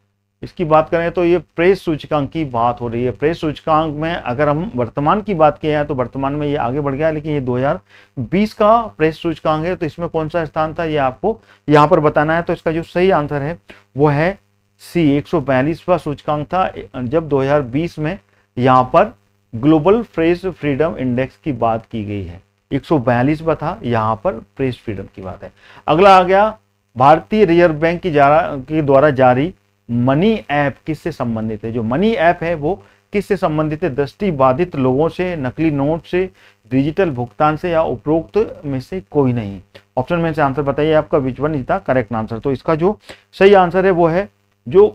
इसकी बात करें तो ये प्रेस सूचकांक की बात हो रही है। प्रेस सूचकांक में अगर हम वर्तमान की बात किए हैं तो वर्तमान में ये आगे बढ़ गया है, लेकिन ये 2020 का प्रेस सूचकांक है, तो इसमें कौन सा स्थान था ये आपको यहाँ पर बताना है। तो इसका जो सही आंसर है वो है सी 142वां सूचकांक था जब 2020 में यहाँ पर ग्लोबल प्रेस फ्रीडम इंडेक्स की बात की गई है। 142वां था, यहाँ पर प्रेस फ्रीडम की बात है। अगला आ गया, भारतीय रिजर्व बैंक के द्वारा जारी मनी ऐप किससे संबंधित है? जो मनी ऐप है वो किससे संबंधित है? दृष्टि बाधित लोगों से, नकली नोट से, डिजिटल भुगतान से, या उपरोक्त में से कोई नहीं। ऑप्शन में से आंसर बताइए आपका, विच one is the correct answer. तो इसका जो सही आंसर है वो है जो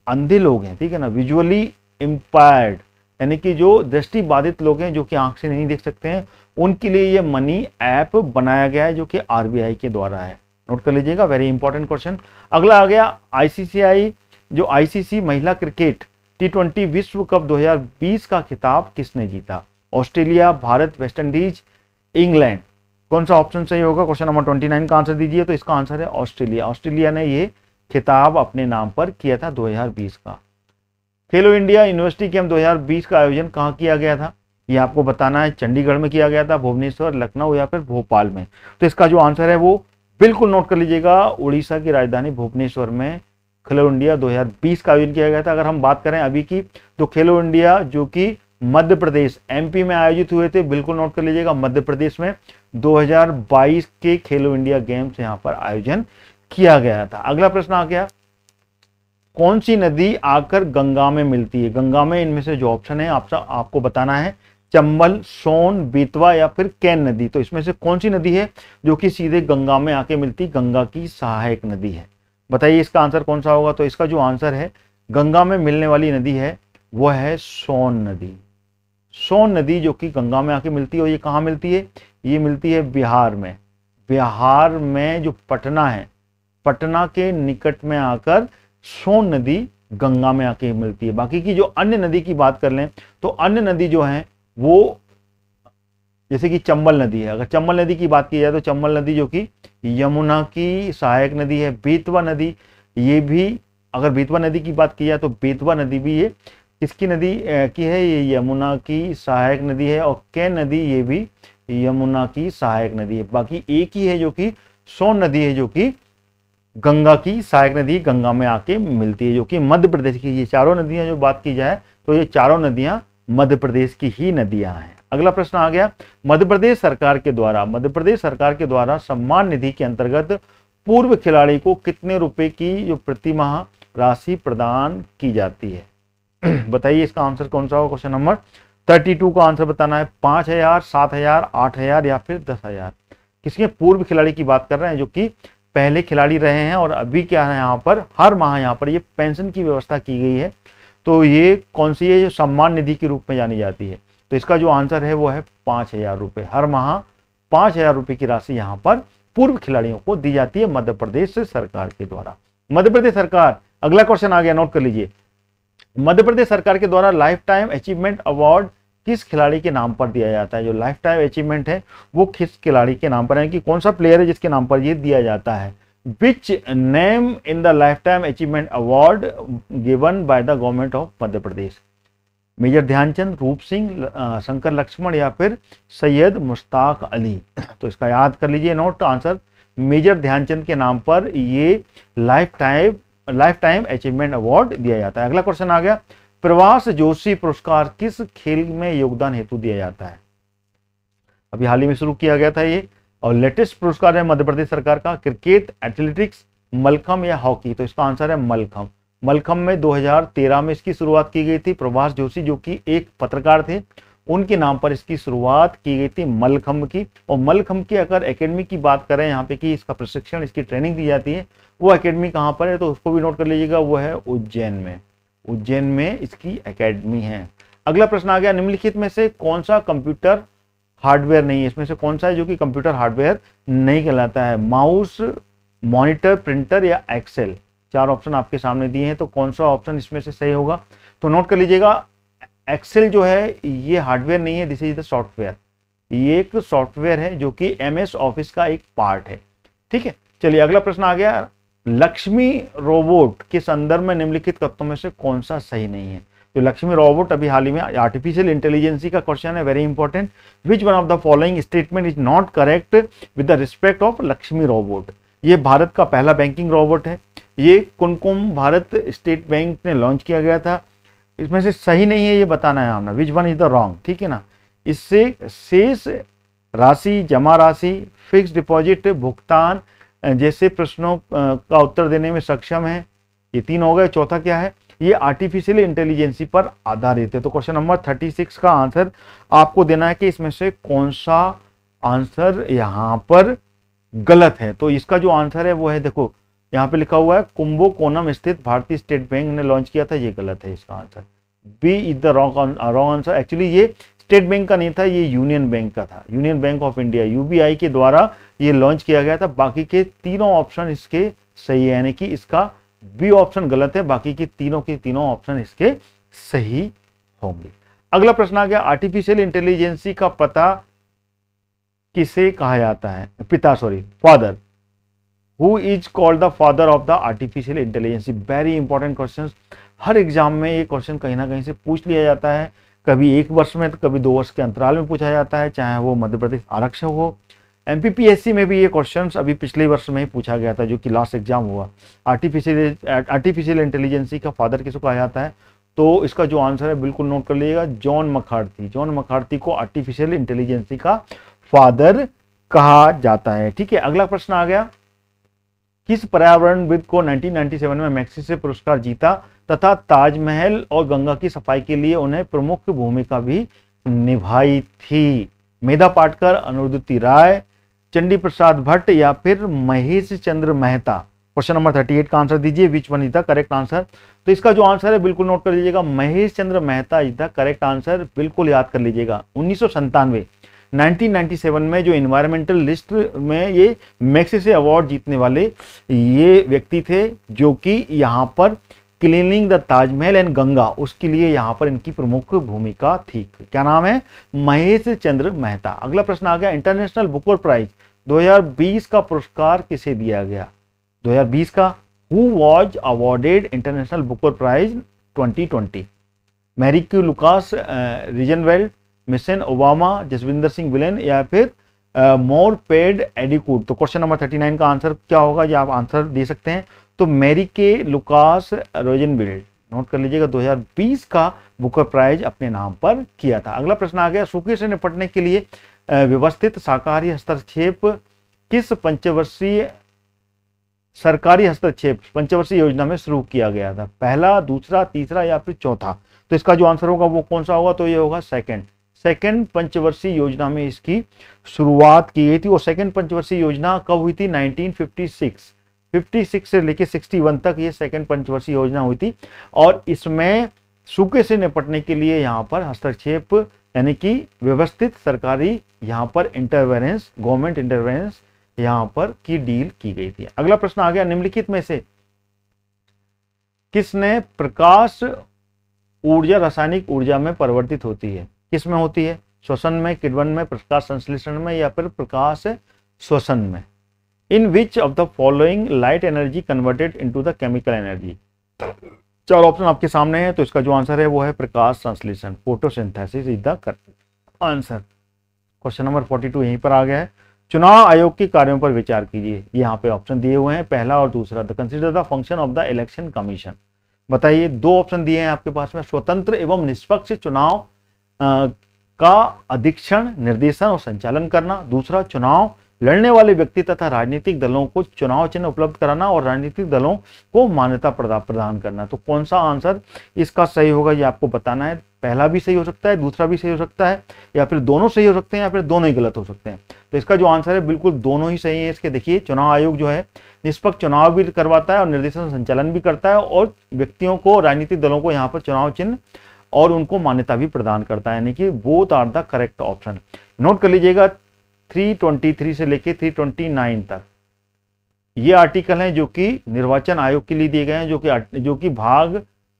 अंधे लोग हैं, ठीक है ना, विजुअली इम्पायर्ड, यानी कि जो दृष्टि बाधित लोग हैं जो कि आंख से नहीं देख सकते हैं, उनके लिए ये मनी ऐप बनाया गया है जो कि आरबीआई के द्वारा है। नोट कर लीजिएगा, वेरी इंपॉर्टेंट क्वेश्चन। अगला आ गया, आईसीसीआई जो आईसीसी महिला क्रिकेट T20 विश्व कप 2020 का खिताब किसने जीता? Australia, Bharat, West Indies, England. कौन सा ऑप्शन सही होगा? क्वेश्चन नंबर 29 का आंसर दीजिए। तो इसका आंसर है ऑस्ट्रेलिया। ऑस्ट्रेलिया ने ये खिताब अपने नाम पर किया था 2020 का। खेलो इंडिया यूनिवर्सिटी गेम 2020 का आयोजन कहाँ किया गया था? ये आपको बताना है। चंडीगढ़ में किया गया था, भुवनेश्वर, लखनऊ या फिर भोपाल में। तो इसका जो आंसर है वो बिल्कुल नोट कर लीजिएगा, उड़ीसा की राजधानी भुवनेश्वर में खेलो इंडिया 2020 का आयोजन किया गया था। अगर हम बात करें अभी की, तो खेलो इंडिया जो कि मध्य प्रदेश एमपी में आयोजित हुए थे, बिल्कुल नोट कर लीजिएगा, मध्य प्रदेश में 2022 के खेलो इंडिया गेम्स यहां पर आयोजन किया गया था। अगला प्रश्न आ गया, कौन सी नदी आकर गंगा में मिलती है? गंगा में इनमें से जो ऑप्शन है आपको बताना है, चंबल, सोन, बेतवा या फिर कैन नदी। तो इसमें से कौन सी नदी है जो कि सीधे गंगा में आके मिलती? गंगा की सहायक नदी है। बताइए इसका आंसर कौन सा होगा? तो इसका जो आंसर है, गंगा में मिलने वाली नदी है वो है सोन नदी। सोन नदी जो कि गंगा में आके मिलती है, और ये कहाँ मिलती है? ये मिलती है बिहार में। बिहार में जो पटना है, पटना के निकट में आकर सोन नदी गंगा में आके मिलती है। बाकी की जो अन्य नदी की बात कर लें तो अन्य नदी जो है वो जैसे कि चंबल नदी है। अगर चंबल नदी की बात की जाए तो चंबल नदी जो कि यमुना की सहायक नदी है। बेतवा नदी, ये भी अगर बेतवा नदी की बात की जाए तो बेतवा नदी भी ये किसकी नदी की है? ये यमुना की सहायक नदी है। और कैन नदी ये भी यमुना की सहायक नदी है। बाकी एक ही है जो कि सोन नदी है, जो कि गंगा की सहायक नदी, गंगा में आके मिलती है, जो कि मध्य प्रदेश की। ये चारों नदियां जो बात की जाए तो ये चारों नदियां मध्य प्रदेश की ही नदियां हैं। अगला प्रश्न आ गया, मध्य प्रदेश सरकार के द्वारा सम्मान निधि के अंतर्गत पूर्व खिलाड़ी को कितने रुपए की जो प्रति माह राशि प्रदान की जाती है? बताइए इसका आंसर कौन सा होगा? क्वेश्चन नंबर 32 का आंसर बताना है। 5,000, 7,000, 8,000 या फिर 10,000। किसके? पूर्व खिलाड़ी की बात कर रहे हैं जो कि पहले खिलाड़ी रहे हैं और अभी क्या है, यहाँ पर हर माह यहाँ पर ये पेंशन की व्यवस्था की गई है। तो ये कौन सी है? जो सम्मान निधि के रूप में जानी जाती है। तो इसका जो आंसर है वो है 5,000 रुपये। हर माह 5,000 रुपये की राशि यहाँ पर पूर्व खिलाड़ियों को दी जाती है मध्य प्रदेश सरकार के द्वारा। मध्य प्रदेश सरकार, अगला क्वेश्चन आ गया, नोट कर लीजिए। मध्य प्रदेश सरकार के द्वारा लाइफ टाइम अचीवमेंट अवार्ड किस खिलाड़ी के नाम पर दिया जाता है? जो लाइफ टाइम अचीवमेंट है वो किस खिलाड़ी के नाम पर है, कि कौन सा प्लेयर है जिसके नाम पर ये दिया जाता है? Which name in the lifetime achievement award given by the government of Madhya Pradesh? Major Dhyan Chand, Roop Singh, Shankar Lakshman या फिर सैयद मुश्ताक अली। तो इसका याद कर लीजिए नोट आंसर, मेजर ध्यानचंद के नाम पर ये लाइफ टाइम अचीवमेंट अवार्ड दिया जाता है। अगला क्वेश्चन आ गया, प्रवास जोशी पुरस्कार किस खेल में योगदान हेतु दिया जाता है? अभी हाल ही में शुरू किया गया था ये, और लेटेस्ट पुरस्कार है मध्य प्रदेश सरकार का। क्रिकेट, एथलेटिक्स, मलखम या हॉकी? तो इसका आंसर है मलखम। मलखम में 2013 में इसकी शुरुआत की गई थी। प्रभास जोशी जो कि एक पत्रकार थे, उनके नाम पर इसकी शुरुआत की गई थी मलखम की। और मलखम की अगर एकेडमी की बात करें यहाँ पे कि इसका प्रशिक्षण, इसकी ट्रेनिंग दी जाती है, वो एकेडमी कहाँ पर है? तो उसको भी नोट कर लीजिएगा, वो है उज्जैन में। उज्जैन में इसकी एकेडमी है। अगला प्रश्न आ गया, निम्नलिखित में से कौन सा कंप्यूटर हार्डवेयर नहीं है? इसमें से कौन सा है जो कि कंप्यूटर हार्डवेयर नहीं कहलाता है? माउस, मॉनिटर, प्रिंटर या एक्सेल? चार ऑप्शन आपके सामने दिए हैं, तो कौन सा ऑप्शन इसमें से सही होगा? तो नोट कर लीजिएगा, एक्सेल जो है ये हार्डवेयर नहीं है, दिस इज द सॉफ्टवेयर। ये एक सॉफ्टवेयर है जो कि MS ऑफिस का एक पार्ट है। ठीक है, चलिए अगला प्रश्न आ गया, लक्ष्मी रोबोट के संदर्भ में निम्नलिखित कथनों में से कौन सा सही नहीं है? जो लक्ष्मी रोबोट अभी हाल ही में आर्टिफिशियल इंटेलिजेंसी का क्वेश्चन है, very important. Which one of the following statement is not correct with the respect of Lakshmi robot? ये भारत का पहला बैंकिंग रोबोट है, ये कुमकुम भारत स्टेट बैंक ने लॉन्च किया गया था। इसमें से सही नहीं है ये बताना है हमने, विच वन इज द रॉन्ग, ठीक है ना। इससे शेष राशि, जमा राशि, फिक्स डिपॉजिट, भुगतान जैसे प्रश्नों का उत्तर देने में सक्षम है। ये 3 हो गए। चौथा क्या है, ये आर्टिफिशियल इंटेलिजेंसी पर आधारित है। तो क्वेश्चन नंबर 36 का आंसर आपको देना है कि इसमें से कौन सा आंसर यहाँ पर गलत है। तो इसका जो आंसर है वो है, देखो यहाँ पे लिखा हुआ है कुंभकोणम स्थित भारतीय स्टेट बैंक ने लॉन्च किया था, ये गलत है। इसका answer B is the wrong answer. Actually ये स्टेट बैंक का नहीं था, ये यूनियन बैंक का था, union bank of India, UBI के द्वारा ये लॉन्च किया गया था। बाकी के तीनों ऑप्शन इसके सही है, यानी कि इसका बी ऑप्शन गलत है, बाकी के तीनों ऑप्शन इसके सही होंगे। अगला प्रश्न आ गया, आर्टिफिशियल इंटेलिजेंसी का पता किसे कहा जाता है, father, who is called the father of the artificial intelligence. Very important question, हर एग्जाम में ये क्वेश्चन कहीं ना कहीं से पूछ लिया जाता है, कभी 1 वर्ष में तो कभी 2 वर्ष के अंतराल में पूछा जाता है, चाहे वो मध्य प्रदेश आरक्षक हो। एमपीपीएससी में भी ये क्वेश्चंस अभी पिछले वर्ष में ही पूछा गया था, जो कि लास्ट एग्जाम हुआ। आर्टिफिशियल इंटेलिजेंसी का फादर किसको कहा जाता है, तो इसका जो आंसर है बिल्कुल नोट कर लीजिएगा, जॉन मकार्थी। जॉन मकार्थी को आर्टिफिशियल इंटेलिजेंसी का फादर कहा जाता है, ठीक है। अगला प्रश्न आ गया, किस पर्यावरणविद को 1997 में मैग्सेसे पुरस्कार जीता तथा ताजमहल और गंगा की सफाई के लिए उन्हें प्रमुख भूमिका भी निभाई थी। मेधा पाटकर, अनुरुद्धि राय, चंडी प्रसाद भट्ट या फिर महेश चंद्र मेहता। क्वेश्चन नंबर 38 का आंसर दीजिए, which one is the correct answer. तो इसका जो आंसर है बिल्कुल नोट कर लीजिएगा, Mahesh Chandra Mehta is the correct answer, बिल्कुल याद कर लीजिएगा। 1997 में जो इन्वायरमेंटल लिस्ट में ये मैग्सेसे अवार्ड जीतने वाले ये व्यक्ति थे, जो कि यहाँ पर cleaning the Taj Mahal and Ganga, उसके लिए यहाँ पर इनकी प्रमुख भूमिका थी। क्या नाम है, महेश चंद्र मेहता। अगला प्रश्न आ गया, इंटरनेशनल बुकर प्राइज 2020 का पुरस्कार किसे दिया गया। 2020 का who was awarded international Booker prize 2020, Marieke Lucas, Rijneveld, Michelle Obama, Jasvinder Singh विलेन या फिर मोर पेड एडिकूड। तो क्वेश्चन नंबर 39 का आंसर क्या होगा, ये आप आंसर दे सकते हैं। तो मैरी के लुकास रोजनविल्ड, नोट कर लीजिएगा, 2020 का बुकर प्राइज अपने नाम पर किया था। अगला प्रश्न आ गया, सूखे से निपटने के लिए व्यवस्थित शाकाहारी हस्तक्षेप किस पंचवर्षीय सरकारी हस्तक्षेप पंचवर्षीय योजना में शुरू किया गया था, पहला, दूसरा, तीसरा या फिर चौथा। तो इसका जो आंसर होगा वो कौन सा होगा, तो ये होगा सेकंड पंचवर्षीय योजना में इसकी शुरुआत की गई थी। और सेकंड पंचवर्षीय योजना कब हुई थी, 1956 से लेके 61 तक ये सेकंड पंचवर्षीय योजना हुई थी। और इसमें सूखे से निपटने के लिए यहाँ पर हस्तक्षेप यानी कि व्यवस्थित सरकारी यहाँ पर इंटरवेरेंस, गवर्नमेंट इंटरवेरेंस यहाँ पर की डील की गई थी। अगला प्रश्न आ गया, निम्नलिखित में से किसने प्रकाश ऊर्जा रासायनिक ऊर्जा में परिवर्तित होती है, किस में होती है, श्वसन में, किण्वन में, प्रकाश संश्लेषण में या फिर प्रकाश श्वसन में। In which of the following light energy converted into the chemical energy. 4 option आपके सामने है, तो इसका जो आंसर है वो है प्रकाश संश्लेषण, photosynthesis is the correct answer. Question number 42 यहीं पर आ गया है, चुनाव आयोग के कार्यों पर विचार कीजिए। यहाँ पे ऑप्शन दिए हुए हैं, पहला और दूसरा। The consider the function of the election commission. बताइए, 2 ऑप्शन दिए हैं आपके पास में, स्वतंत्र एवं निष्पक्ष चुनाव का अधीक्षण, निर्देशन और संचालन करना। दूसरा, चुनाव लड़ने वाले व्यक्ति तथा राजनीतिक दलों को चुनाव चिन्ह उपलब्ध कराना और राजनीतिक दलों को मान्यता प्रदान करना। तो कौन सा आंसर इसका सही होगा ये आपको बताना है। पहला भी सही हो सकता है, दूसरा भी सही हो सकता है, या फिर दोनों सही हो सकते हैं, या फिर दोनों ही गलत हो सकते हैं। तो इसका जो आंसर है बिल्कुल दोनों ही सही है इसके। देखिए, चुनाव आयोग जो है निष्पक्ष चुनाव भी करवाता है और निर्देशन संचालन भी करता है, और व्यक्तियों को, राजनीतिक दलों को यहाँ पर चुनाव चिन्ह और उनको मान्यता भी प्रदान करता है, यानी कि both are the correct option. Note कर लीजिएगा, 323 से लेके 329 तक ये आर्टिकल हैं जो कि निर्वाचन आयोग के लिए दिए गए हैं, जो कि भाग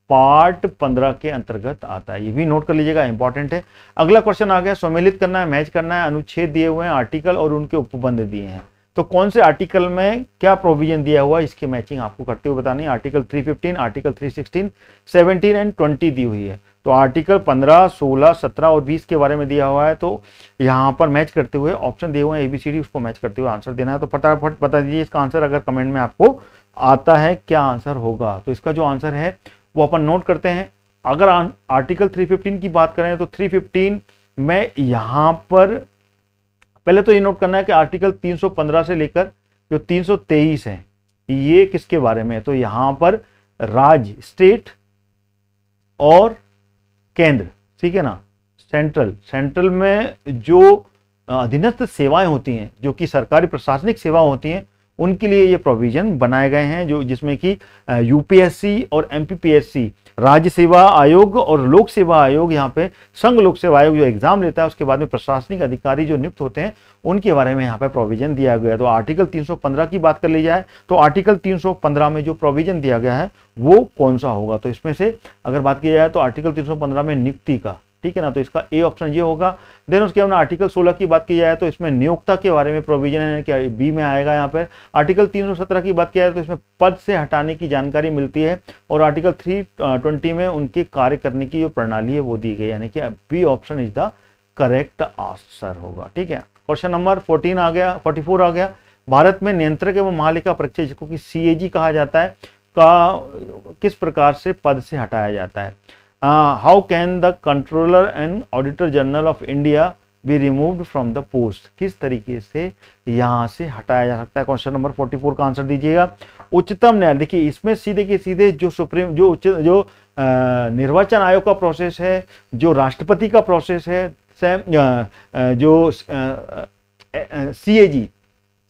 पार्ट 15 के अंतर्गत आता है। ये भी नोट कर लीजिएगा, इंपॉर्टेंट है। अगला क्वेश्चन आ गया, सम्मिलित करना है, मैच करना है, अनुच्छेद दिए हुए हैं, आर्टिकल और उनके उपबंध दिए हैं। तो कौन से आर्टिकल में क्या प्रोविजन दिया हुआ है, इसकी मैचिंग आपको करते हुए बतानी है। आर्टिकल 315, आर्टिकल 316, 17 एंड 20 दी हुई है। तो आर्टिकल 15, 16, 17 और 20 के बारे में दिया हुआ है। तो यहाँ पर मैच करते हुए ऑप्शन दिए हुए हैं ABCD, उसको मैच करते हुए आंसर देना है। तो फटाफट बता दीजिए इसका आंसर, अगर कमेंट में आपको आता है, क्या आंसर होगा? तो इसका जो आंसर है वो अपन नोट करते हैं। अगर आर्टिकल 315 की बात करें तो 315 में यहां पर पहले तो ये नोट करना है कि आर्टिकल 315 से लेकर जो 323 है ये किसके बारे में है? तो यहां पर राज्य, स्टेट और केंद्र, ठीक है ना, सेंट्रल में जो अधीनस्थ सेवाएं होती हैं, जो कि सरकारी प्रशासनिक सेवा होती हैं, उनके लिए ये प्रोविजन बनाए गए हैं, जो जिसमें कि यूपीएससी और एमपीपीएससी, राज्य सेवा आयोग और लोक सेवा आयोग, यहाँ पे संघ लोक सेवा आयोग जो एग्जाम लेता है, उसके बाद में प्रशासनिक अधिकारी जो नियुक्त होते हैं उनके बारे में यहाँ पे प्रोविजन दिया गया है। तो आर्टिकल 315 की बात कर ली जाए तो आर्टिकल 315 में जो प्रोविजन दिया गया है वो कौन सा होगा? तो इसमें से अगर बात की जाए तो आर्टिकल 315 में नियुक्ति का, ठीक है ना, तो इसका ए ऑप्शन ये होगा। देन उसके बाद आर्टिकल 16 की बात की जाए तो इसमें नियोक्ता के बारे में प्रोविजन है, क्या बी में आएगा यहाँ पर। आर्टिकल 317 की बात की जाए तो इसमें पद से हटाने की जानकारी मिलती है, और आर्टिकल 320 में उनके कार्य करने की जो प्रणाली है वो दी गई, यानी कि B option is the correct answer होगा। ठीक है, क्वेश्चन नंबर 44 आ गया। भारत में नियंत्रक एवं महालेखा परीक्षक, जिसको कि सीएजी कहा जाता है, का किस प्रकार से पद से हटाया जाता है? How can the controller and auditor general of India be removed from the post? किस तरीके से यहां से हटाया जा सकता है? क्वेश्चन नंबर 44 का आंसर दीजिएगा। उच्चतम न्यायालय, देखिए इसमें सीधे के सीधे जो निर्वाचन आयोग का प्रोसेस है, जो राष्ट्रपति का प्रोसेस है, जो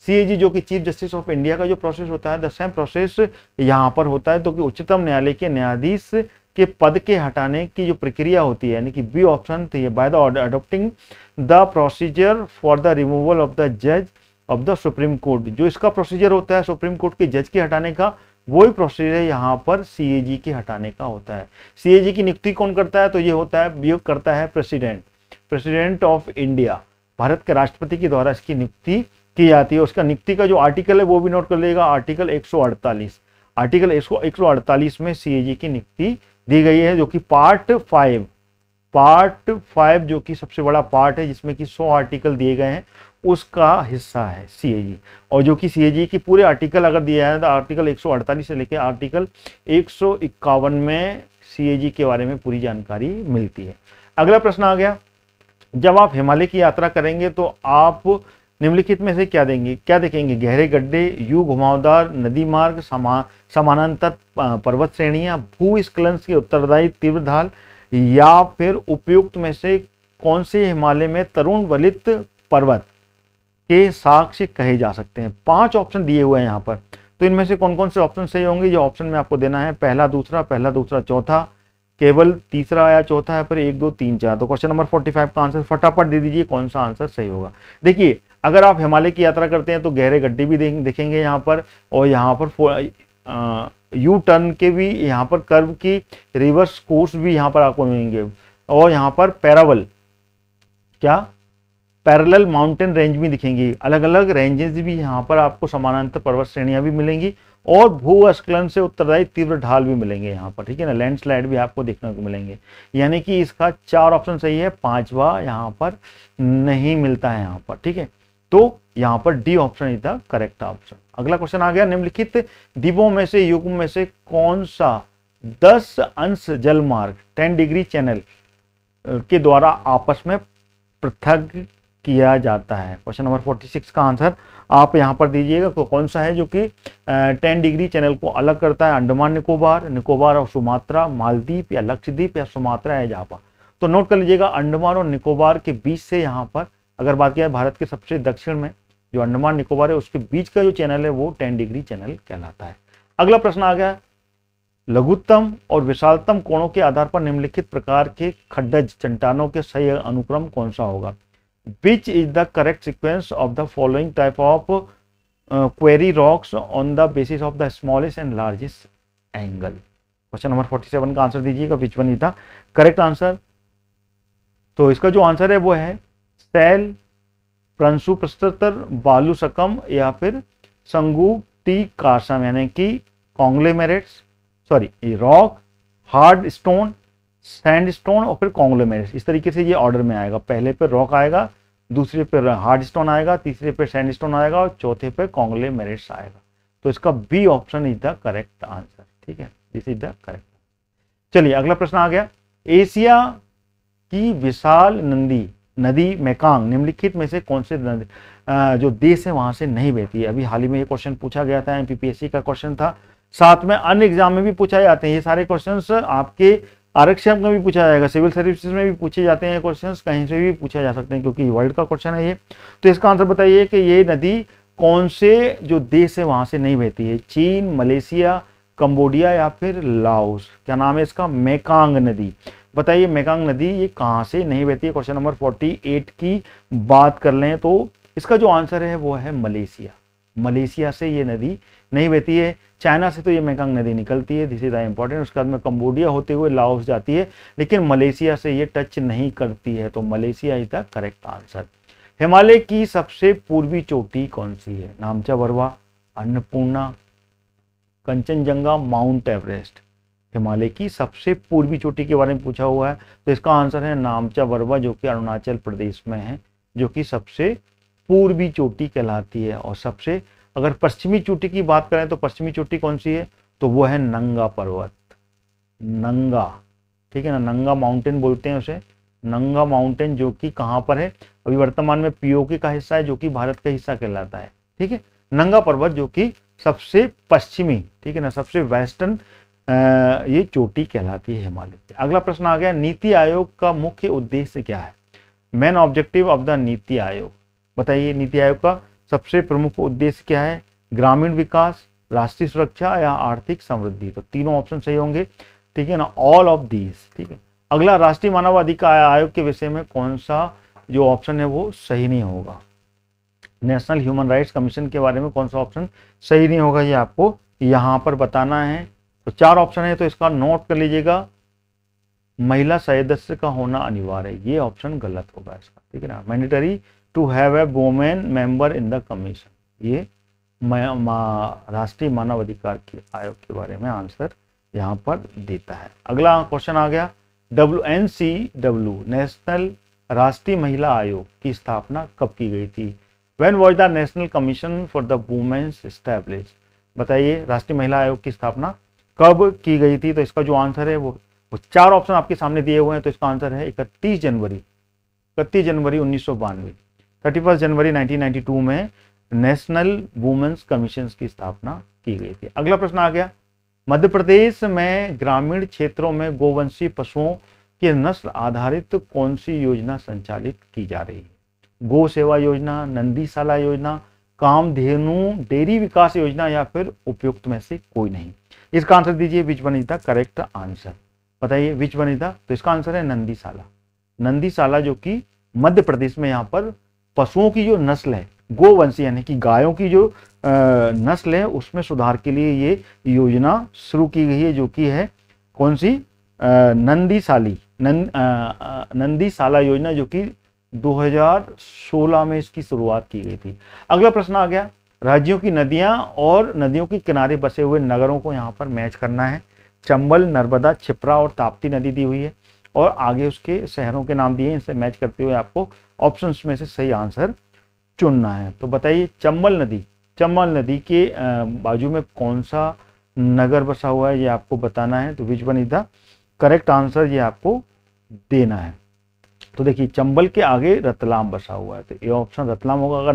सीएजी जो कि चीफ जस्टिस ऑफ इंडिया का जो प्रोसेस होता है, द सेम प्रोसेस यहाँ पर होता है। तो कि उच्चतम न्यायालय के न्यायाधीश के पद के हटाने की जो प्रक्रिया होती है, यानी कि बी ऑप्शन, तो ये by the adopting the procedure for the removal of the जज ऑफ द सुप्रीम कोर्ट, जो इसका प्रोसीजर होता है सुप्रीम कोर्ट के जज के हटाने का, वही प्रोसीजर यहाँ पर सीएजी के हटाने का होता है। सीएजी की नियुक्ति कौन करता है? तो ये होता है, ये करता है प्रेसिडेंट ऑफ इंडिया, भारत के राष्ट्रपति के द्वारा इसकी नियुक्ति की जाती है। उसका नियुक्ति का जो आर्टिकल है वो भी नोट कर लेगा, आर्टिकल 148। आर्टिकल 148 में सीएजी की नियुक्ति दी गई है, जो कि पार्ट 5 जो कि सबसे बड़ा पार्ट है, जिसमें कि 100 आर्टिकल दिए गए हैं, उसका हिस्सा है सीएजी। और जो कि सीएजी के पूरे आर्टिकल अगर दिया है तो आर्टिकल 148 से लेकर आर्टिकल 151 में सीएजी के बारे में पूरी जानकारी मिलती है। अगला प्रश्न आ गया, जब आप हिमालय की यात्रा करेंगे तो आप निम्नलिखित में से क्या देखेंगे? गहरे गड्ढे, यू घुमावदार नदी मार्ग, समानांतर पर्वत श्रेणियां, भूस्खलन के उत्तरदायी तीव्र ढाल, या फिर उपयुक्त में से कौन से हिमालय में तरुण वलित पर्वत के साक्ष्य कहे जा सकते हैं? 5 ऑप्शन दिए हुए हैं यहाँ पर, तो इनमें से कौन कौन से ऑप्शन सही होंगे? जो ऑप्शन में आपको देना है, पहला दूसरा चौथा, केवल तीसरा या चौथा है, पर 1 2 3 4। तो क्वेश्चन नंबर 45 का आंसर फटाफट दे दीजिए, कौन सा आंसर सही होगा? देखिए, अगर आप हिमालय की यात्रा करते हैं तो गहरे गड्ढे भी देखेंगे यहाँ पर, और यहाँ पर यू टर्न के भी, यहाँ पर कर्व की रिवर्स कोर्स भी यहाँ पर आपको मिलेंगे, और यहाँ पर पैरेलल माउंटेन रेंज भी दिखेंगी, अलग अलग रेंजेस भी यहाँ पर आपको समानांतर पर्वत श्रेणियां भी मिलेंगी, और भूस्खलन से उत्तरदायी तीव्र ढाल भी मिलेंगे यहाँ पर, ठीक है ना, लैंडस्लाइड भी आपको देखने को मिलेंगे। यानी कि इसका 4 ऑप्शन सही है, 5वां यहाँ पर नहीं मिलता है यहाँ पर, ठीक है। तो यहाँ पर D option is the correct option. अगला क्वेश्चन आ गया, निम्नलिखित द्वीपों में से युग्म में से कौन सा 10 अंश जल मार्ग 10 डिग्री चैनल के द्वारा आपस में पृथक किया जाता है? क्वेश्चन नंबर 46 का आंसर आप यहाँ पर दीजिएगा, तो कौन सा है जो कि 10 डिग्री चैनल को अलग करता है? अंडमान निकोबार और सुमात्रा, मालदीव या लक्षद्वीप या सुमात्रा या जावा? तो नोट कर लीजिएगा, अंडमान और निकोबार के बीच से यहाँ पर अगर बात किया भारत के सबसे दक्षिण में जो अंडमान निकोबार है उसके बीच का जो चैनल है वो 10 डिग्री चैनल कहलाता है। अगला प्रश्न आ गया, लघुत्तम और विशालतम कोणों के आधार पर निम्नलिखित प्रकार के खड्डज चट्टानों के सही अनुक्रम कौन सा होगा? Which is the correct sequence of the following type of quarry rocks on the basis of the smallest and largest angle? Question number 47 का आंसर दीजिएगा, which one is the correct answer? तो इसका जो आंसर है वो है cell, प्रंशु प्रस्तर, बालू सकम या फिर संगुटिकासम, यानी कि conglomerates, rock, hard stone, sandstone और फिर कॉन्ग्लोमेरेट्स। इस तरीके से ये ऑर्डर में आएगा, पहले पे रॉक आएगा, दूसरे पे हार्ड स्टोन आएगा, तीसरे पे सैंडस्टोन आएगा और चौथे पे कॉन्ग्लोमेरेट्स आएगा। तो इसका B option is the correct answer. ठीक है, दिस इज द करेक्ट। चलिए अगला प्रश्न आ गया, एशिया की विशाल नदी मेकांग निम्नलिखित में से कौन से जो देश है वहां से नहीं बहती है। अभी हाल ही में ये क्वेश्चन पूछा गया था, एमपीपीएससी का क्वेश्चन था, साथ में अन्य एग्जाम में भी पूछा जाते हैं ये सारे क्वेश्चंस। आपके आरक्षक में भी पूछा जाएगा, सिविल सर्विसेज में भी पूछे जाते हैं क्वेश्चंस, कहीं से भी पूछा जा सकते हैं क्योंकि वर्ल्ड का क्वेश्चन है ये। तो इसका आंसर बताइए कि ये नदी कौन से जो देश है वहां से नहीं बहती है, चीन, मलेशिया, कंबोडिया या फिर लाओस। क्या नाम है इसका, मेकांग नदी। बताइए मेकांग नदी ये कहां से नहीं बहती है। क्वेश्चन नंबर 48 की बात कर लें तो इसका जो आंसर है वो है मलेशिया। मलेशिया से ये नदी नहीं बहती है। चाइना से तो ये मेकांग नदी निकलती है, दिस इज द इंपॉर्टेंट। उसके बाद में कंबोडिया होते हुए लाओस जाती है, लेकिन मलेशिया से ये टच नहीं करती है, तो Malaysia is the correct answer. Himalaya की सबसे पूर्वी चोटी कौन सी है, नामचा बरवा, अन्नपूर्णा, कंचनजंगा, माउंट एवरेस्ट। हिमालय की सबसे पूर्वी चोटी के बारे में पूछा हुआ है, तो इसका आंसर है नामचा बरवा, जो कि अरुणाचल प्रदेश में है, जो कि सबसे पूर्वी चोटी कहलाती है। और सबसे अगर पश्चिमी चोटी की बात करें तो पश्चिमी चोटी कौन सी है, तो वो है नंगा पर्वत, नंगा। ठीक है ना, नंगा माउंटेन बोलते हैं उसे, नंगा माउंटेन, जो कि कहाँ पर है, अभी वर्तमान में पीओके का हिस्सा है, जो कि भारत का हिस्सा कहलाता है। ठीक है, नंगा पर्वत जो कि सबसे पश्चिमी, ठीक है ना, सबसे वेस्टर्न ये चोटी कहलाती है हिमालय की। अगला प्रश्न आ गया, नीति आयोग का मुख्य उद्देश्य क्या है, main objective of the NITI Aayog. बताइए नीति आयोग का सबसे प्रमुख उद्देश्य क्या है, ग्रामीण विकास, राष्ट्रीय सुरक्षा या आर्थिक समृद्धि। तो तीनों ऑप्शन सही होंगे, ठीक है ना, ऑल ऑफ दीज। ठीक है, अगला राष्ट्रीय मानव अधिकार आयोग के विषय में कौन सा जो ऑप्शन है वो सही नहीं होगा, नेशनल ह्यूमन राइट्स कमीशन के बारे में कौन सा ऑप्शन सही नहीं होगा, ये आपको यहाँ पर बताना है। तो 4 ऑप्शन है, तो इसका नोट कर लीजिएगा, महिला सदस्य का होना अनिवार्य है, ये ऑप्शन गलत होगा इसका। ठीक है ना, mandatory to have a women member in the commission, ये राष्ट्रीय मानव अधिकार के आयोग के बारे में आंसर यहाँ पर देता है। अगला क्वेश्चन आ गया, NCW नेशनल राष्ट्रीय महिला आयोग की स्थापना कब की गई थी, when was the national commission for the women's established. बताइए राष्ट्रीय महिला आयोग की स्थापना कब की गई थी। तो इसका जो आंसर है वो 4 ऑप्शन आपके सामने दिए हुए हैं, तो इसका आंसर है 31 जनवरी 1992, 31 जनवरी 1992 में नेशनल वुमेन्स कमीशन की स्थापना की गई थी। अगला प्रश्न आ गया, मध्य प्रदेश में ग्रामीण क्षेत्रों में गोवंशीय पशुओं की नस्ल आधारित कौन सी योजना संचालित की जा रही है, गौ सेवा योजना, नंदीशाला योजना, कामधेनु डेयरी विकास योजना या फिर उपयुक्त में से कोई नहीं। इसका आंसर दीजिए, which one is the correct answer. बताइए विच वन इज द, तो इसका आंसर है नंदीशाला। नंदीशाला जो कि मध्य प्रदेश में यहाँ पर पशुओं की जो नस्ल है, गोवंशीय यानी कि गायों की जो नस्ल है, उसमें सुधार के लिए ये योजना शुरू की गई है, जो कि है कौन सी, नंदीशाला योजना, जो कि 2016 में इसकी शुरुआत की गई थी। अगला प्रश्न आ गया, राज्यों की नदियां और नदियों के किनारे बसे हुए नगरों को यहाँ पर मैच करना है। चंबल, नर्मदा, क्षिप्रा और ताप्ती नदी दी हुई है और आगे उसके शहरों के नाम दिए हैं, इनसे मैच करते हुए आपको ऑप्शंस में से सही आंसर चुनना है। तो बताइए चंबल नदी के बाजू में कौन सा नगर बसा हुआ है, ये आपको बताना है। तो विच one is the correct answer, ये आपको देना है। तो देखिए चंबल के आगे रतलाम बसा हुआ है, तो ये ऑप्शन रतलाम होगा। अगर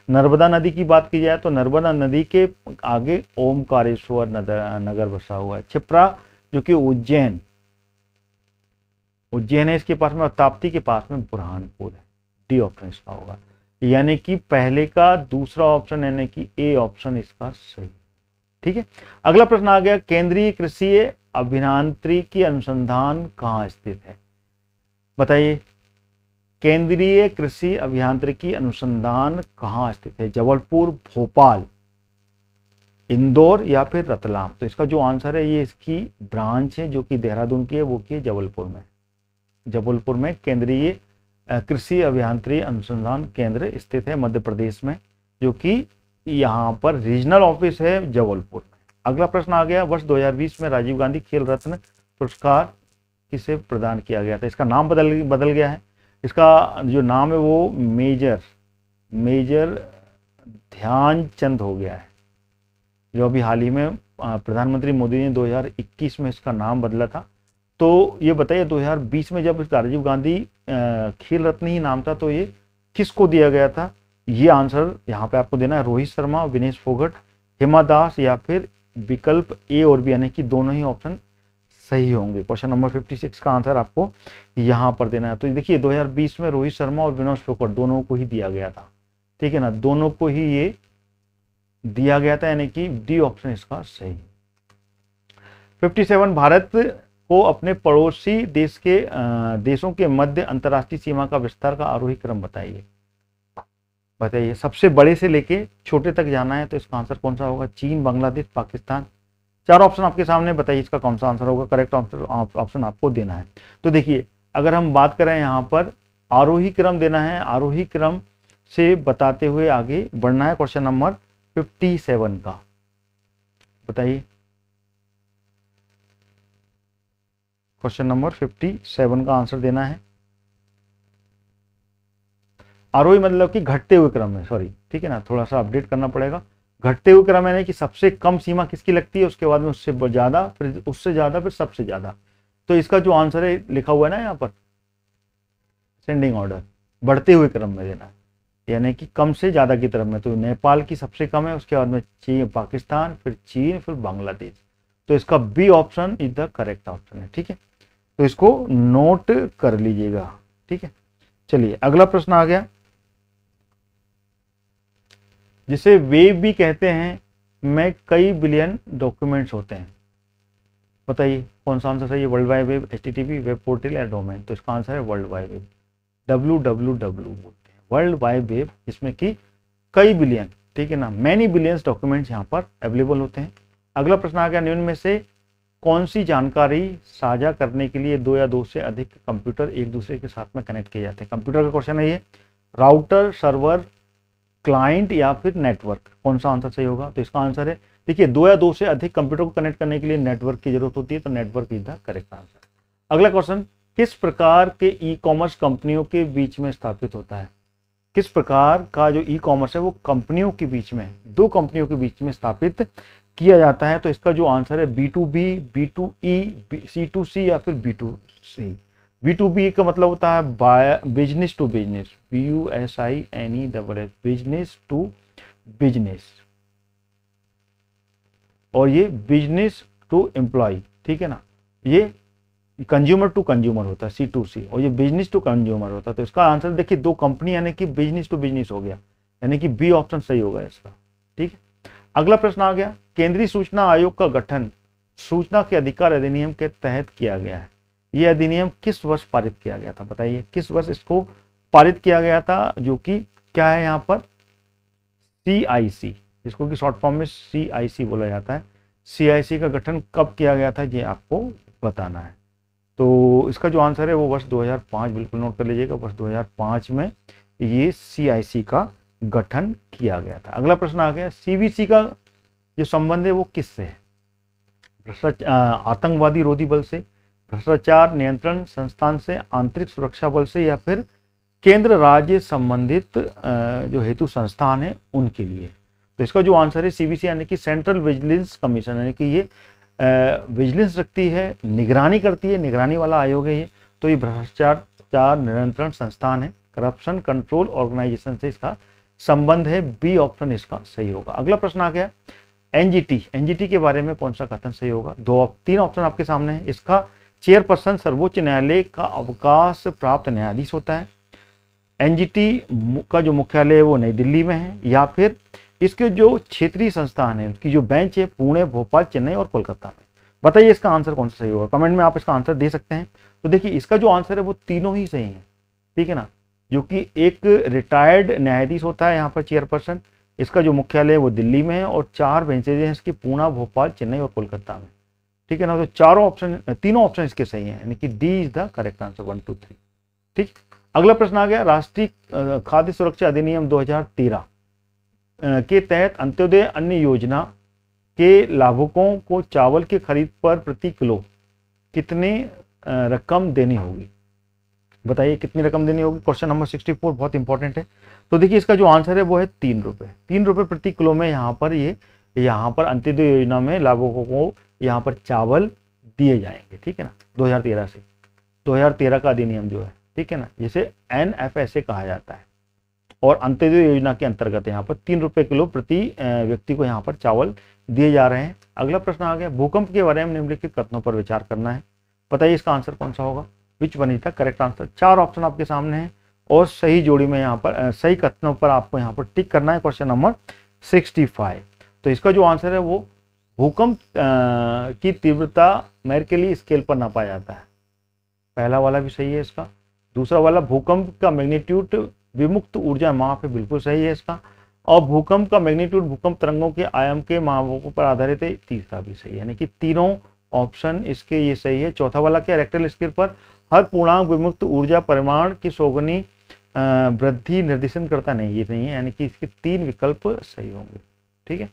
नर्मदा नदी की बात की जाए तो नर्मदा नदी के आगे ओमकारेश्वर नगर बसा हुआ है। क्षिप्रा जो कि उज्जैन है इसके पास में, और ताप्ती के पास में बुरहानपुर है। डी ऑप्शन इसका होगा, यानी कि पहले का दूसरा ऑप्शन यानी कि ए ऑप्शन इसका सही। ठीक है, अगला प्रश्न आ गया, केंद्रीय कृषि अभियांत्रिकी अनुसंधान कहाँ स्थित है। बताइए केंद्रीय कृषि अभियांत्रिकी अनुसंधान कहाँ स्थित है, जबलपुर, भोपाल, इंदौर या फिर रतलाम। तो इसका जो आंसर है, ये इसकी ब्रांच है जो कि देहरादून की है, वो की जबलपुर में केंद्रीय कृषि अभियांत्रिकी अनुसंधान केंद्र स्थित है मध्य प्रदेश में, जो कि यहाँ पर रीजनल ऑफिस है जबलपुर में। अगला प्रश्न आ गया, वर्ष 2020 में राजीव गांधी खेल रत्न पुरस्कार किसे प्रदान किया गया था। इसका नाम बदल गया है, इसका जो नाम है वो मेजर ध्यानचंद हो गया है। जो अभी हाल ही में प्रधानमंत्री मोदी ने 2021 में इसका नाम बदला था। तो ये बताइए 2020 में जब राजीव गांधी खेल रत्न ही नाम था, तो ये किसको दिया गया था? ये आंसर यहाँ पे आपको देना है रोहित शर्मा, विनेश फोगट, हिमा दास या फिर विकल्प ए और बी, यानी कि दोनों ही ऑप्शन सही होंगे। क्वेश्चन नंबर 56 का आंसर आपको यहाँ पर देना है। तो देखिए 2020 में रोहित शर्मा और विनेश फोगट दोनों को ही दिया गया था, ठीक है ना, दोनों को ही ये दिया गया था, यानी कि डी ऑप्शन इसका सही। 57 भारत को अपने पड़ोसी देशों के मध्य अंतर्राष्ट्रीय सीमा का विस्तार का आरोही क्रम बताइए। बताइए, सबसे बड़े से लेके छोटे तक जाना है, तो इसका आंसर कौन सा होगा? चीन, बांग्लादेश, पाकिस्तान। चार ऑप्शन आपके सामने, बताइए इसका कौन सा आंसर होगा? करेक्ट ऑप्शन आपको देना है। तो देखिए, अगर हम बात करें यहाँ पर आरोही क्रम देना है, आरोही क्रम से बताते हुए आगे बढ़ना है। क्वेश्चन नंबर 57 का बताइए, क्वेश्चन नंबर 57 का आंसर देना है। आरोही मतलब कि घटते हुए क्रम में, सॉरी, ठीक है ना, थोड़ा सा अपडेट करना पड़ेगा। घटते हुए क्रम यानी कि सबसे कम सीमा किसकी लगती है, उसके बाद में उससे ज्यादा, फिर उससे ज्यादा, फिर सबसे ज्यादा। तो इसका जो आंसर है लिखा हुआ है ना यहाँ पर, सेंडिंग ऑर्डर, बढ़ते हुए क्रम में देना है, यानी कि कम से ज्यादा की तरफ में। तो नेपाल की सबसे कम है, उसके बाद में चीन, पाकिस्तान, फिर चीन, फिर बांग्लादेश। तो इसका B option is the correct option है, ठीक है। तो इसको नोट कर लीजिएगा, ठीक है। चलिए अगला प्रश्न आ गया, जिसे वेब भी कहते हैं, में कई बिलियन डॉक्यूमेंट्स होते हैं। बताइए कौन सा आंसर सही है? World wide web, HTTP, web portal या डोमेन? तो इसका आंसर है वर्ल्ड वाइड वेब, WWW बोलते हैं, वर्ल्ड वाइड वेब, जिसमें कि कई बिलियन, ठीक है ना, मैनी बिलियंस डॉक्यूमेंट्स यहाँ पर अवेलेबल होते हैं। अगला प्रश्न आ गया, निम्न में से कौन सी जानकारी साझा करने के लिए दो या दो से अधिक कंप्यूटर एक दूसरे के साथ में कनेक्ट किए जाते हैं? कंप्यूटर का क्वेश्चन है ये। राउटर, सर्वर, क्लाइंट या फिर नेटवर्क? कौन सा आंसर सही होगा? तो इसका आंसर है, देखिए, दो या दो से अधिक कंप्यूटर को कनेक्ट करने के लिए नेटवर्क की जरूरत होती है, तो network is the correct answer. अगला क्वेश्चन, किस प्रकार के ई कॉमर्स कंपनियों के बीच में स्थापित होता है? किस प्रकार का जो ई कॉमर्स है वो कंपनियों के बीच में, दो कंपनियों के बीच में स्थापित किया जाता है? तो इसका जो आंसर है B2B, B2E, C2C या फिर B2C। B2B का मतलब होता है business to business, BUSINESS, business to business, और ये बिजनेस टू एम्प्लॉय, ठीक है ना, ये कंज्यूमर टू कंज्यूमर होता है C2C, और ये बिजनेस टू कंज्यूमर होता है। तो इसका आंसर देखिए, दो कंपनी यानी कि बिजनेस टू बिजनेस हो गया, यानी कि बी ऑप्शन सही होगा इसका, ठीक है। अगला प्रश्न आ गया, केंद्रीय सूचना आयोग का गठन सूचना के अधिकार अधिनियम के तहत किया गया है। यह अधिनियम किस वर्ष पारित किया गया था? बताइए किस वर्ष इसको पारित किया गया था, जो कि क्या है यहाँ पर CIC, जिसको कि शॉर्ट फॉर्म में CIC बोला जाता है। CIC का गठन कब किया गया था ये आपको बताना है। तो इसका जो आंसर है वो वर्ष 2005, बिल्कुल नोट कर लीजिएगा, वर्ष 2005 में ये CIC का गठन किया गया था। अगला प्रश्न आ गया, CVC का जो संबंध है वो किससे है? आतंकवादी रोधी बल से, भ्रष्टाचार नियंत्रण संस्थान से, आंतरिक सुरक्षा बल से, या फिर केंद्र राज्य संबंधित जो हेतु संस्थान है उनके लिए? तो इसका जो आंसर है CVC, यानी कि सेंट्रल विजिलेंस कमीशन, यानी कि ये विजिलेंस रखती है, निगरानी करती है, निगरानी वाला आयोग है ये। तो ये भ्रष्टाचार नियंत्रण संस्थान है, करप्शन कंट्रोल ऑर्गेनाइजेशन से इसका संबंध है, बी ऑप्शन इसका सही होगा। अगला प्रश्न आ गया, NGT के बारे में कौन सा कथन सही होगा? तीन ऑप्शन आपके सामने है। इसका चेयरपर्सन सर्वोच्च न्यायालय का अवकाश प्राप्त न्यायाधीश होता है, NGT का जो मुख्यालय है वो नई दिल्ली में है, या फिर इसके जो क्षेत्रीय संस्थान है उसकी जो बेंच है पुणे, भोपाल, चेन्नई और कोलकाता में? बताइए इसका आंसर कौन सा सही होगा, कमेंट में आप इसका आंसर दे सकते हैं। तो देखिए इसका जो आंसर है वो तीनों ही सही है, ठीक है ना, जो कि एक रिटायर्ड न्यायाधीश होता है यहाँ पर चेयरपर्सन, इसका जो मुख्यालय है वो दिल्ली में है, और 4 बेंचेज हैं इसकी, पुणे, भोपाल, चेन्नई और कोलकाता में, ठीक है ना। तो तीनों ऑप्शन इसके सही हैं, यानी कि D is the correct answer, 1 2 3, ठीक। अगला प्रश्न आ गया, राष्ट्रीय खाद्य सुरक्षा अधिनियम 2013 के तहत अंत्योदय अन्न योजना के लाभुकों को चावल की खरीद पर प्रति किलो कितने रकम देनी होगी? बताइए कितनी रकम देनी होगी? क्वेश्चन नंबर 64 बहुत इंपॉर्टेंट है। तो देखिए इसका जो आंसर है वो है 3 रुपये, 3 रुपये प्रति किलो में यहाँ पर ये यहाँ पर अंत्योदय योजना में लाभुकों को यहाँ पर चावल दिए जाएंगे, ठीक है ना। 2013 से 2013 का अधिनियम जो है, ठीक है ना, जिसे NFSA कहा जाता है। और अंत्योदय योजना के अंतर्गत यहाँ पर 3 रुपये किलो प्रति व्यक्ति को यहाँ पर चावल दिए जा रहे हैं। अगला प्रश्न आ गया, भूकंप के बारे में निम्नलिखित कथनों पर विचार करना है। बताइए इसका आंसर कौन सा होगा, विच one is the correct answer. 4 option आपके सामने हैं और सही जोड़ी में यहाँ पर सही कथनों पर आपको यहाँ पर टिक करना है। Question number 65। तो इसका जो आंसर है वो भूकंप की तीव्रता मेर्केली स्केल पर नापा जाता है। पहला वाला भी सही है इसका। दूसरा वाला भूकंप का मैग्नीट्यूड विमुक्त ऊर्जा माप है, बिल्कुल सही है इसका। और भूकंप का मैग्नीट्यूड भूकंप तरंगों के आयाम के मापों पर आधारित है, तीसरा भी सही है, यानी कि तीनों ऑप्शन इसके ये सही है। चौथा वाला क्या, रेक्टल स्केल पर हर पूर्णांक विमुक्त ऊर्जा परिमाण की सौगुनी वृद्धि निर्देशन करता नहीं, ये नहीं है, यानी कि इसके 3 विकल्प सही होंगे, ठीक है।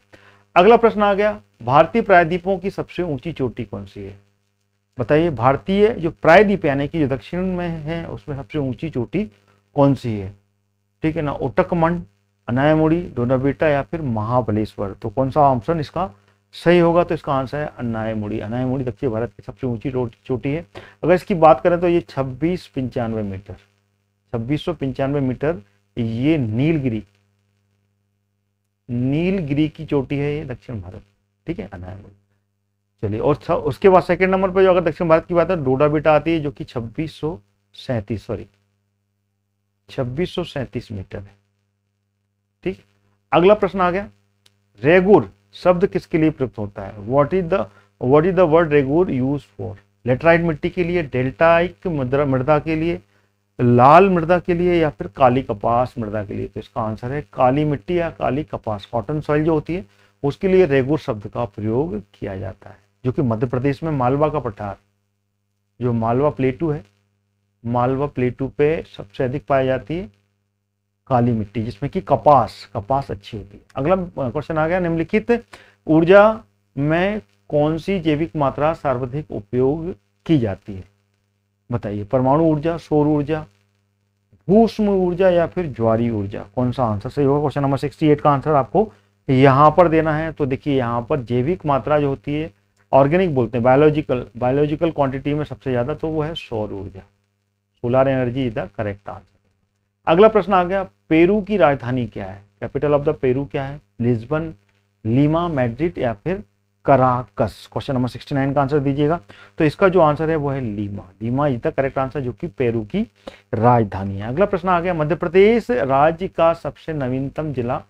अगला प्रश्न आ गया, भारतीय प्रायद्वीपों की सबसे ऊंची चोटी कौन सी है। बताइए भारतीय जो प्रायद्वीप यानी कि जो दक्षिण में है उसमें सबसे ऊंची चोटी कौन सी है, ठीक है ना। ओटकमंड, अनायामुड़ी, डोनाबेटा या फिर महाबलेश्वर। तो कौन सा ऑप्शन इसका सही होगा, तो इसका आंसर है अनायामुड़ी। अनायामुड़ी दक्षिण भारत की सबसे ऊंची चोटी है। अगर इसकी बात करें तो ये 2695 मीटर, 2695 मीटर ये नीलगिरी की चोटी है, ये दक्षिण भारत, ठीक है, अनायामुड़ी। चलिए, और उसके बाद सेकंड नंबर पर जो अगर दक्षिण भारत की बात है डोडाबेटा आती है, जो कि 2637 मीटर है, ठीक। अगला प्रश्न आ गया, रेगुर शब्द किसके लिए प्रयुक्त होता है। What is the word regur use for. Laterite मिट्टी के लिए, डेल्टाइक मृदा के लिए, लाल मृदा के लिए या फिर काली कपास मृदा के लिए। तो इसका आंसर है काली मिट्टी या काली कपास, कॉटन सॉइल जो होती है उसके लिए रेगुर शब्द का प्रयोग किया जाता है, जो कि मध्य प्रदेश में मालवा का पठार, जो मालवा प्लेटू है, मालवा प्लेटू पे सबसे अधिक पाई जाती है काली मिट्टी, जिसमें कि कपास अच्छी होती है। अगला क्वेश्चन आ गया, निम्नलिखित ऊर्जा में कौन सी जैविक मात्रा सर्वाधिक उपयोग की जाती है। बताइए, परमाणु ऊर्जा, सौर ऊर्जा, भूष्म ऊर्जा या फिर ज्वारीय ऊर्जा। कौन सा आंसर सही होगा। क्वेश्चन नंबर 68 का आंसर आपको यहाँ पर देना है। तो देखिए यहाँ पर जैविक मात्रा जो होती है, ऑर्गेनिक बोलते हैं, बायोलॉजिकल क्वांटिटी में सबसे ज्यादा तो वो है सौर ऊर्जा, solar energy is the correct answer. अगला प्रश्न आ गया, पेरू की राजधानी क्या है। कैपिटल ऑफ द पेरू क्या है। लिस्बन, लीमा, मैड्रिड या फिर कराकस। क्वेश्चन नंबर 69 का आंसर दीजिएगा। तो इसका जो आंसर है वो है Lima is the correct answer, जो कि पेरू की राजधानी है। अगला प्रश्न आ गया, मध्य प्रदेश राज्य का सबसे नवीनतम जिला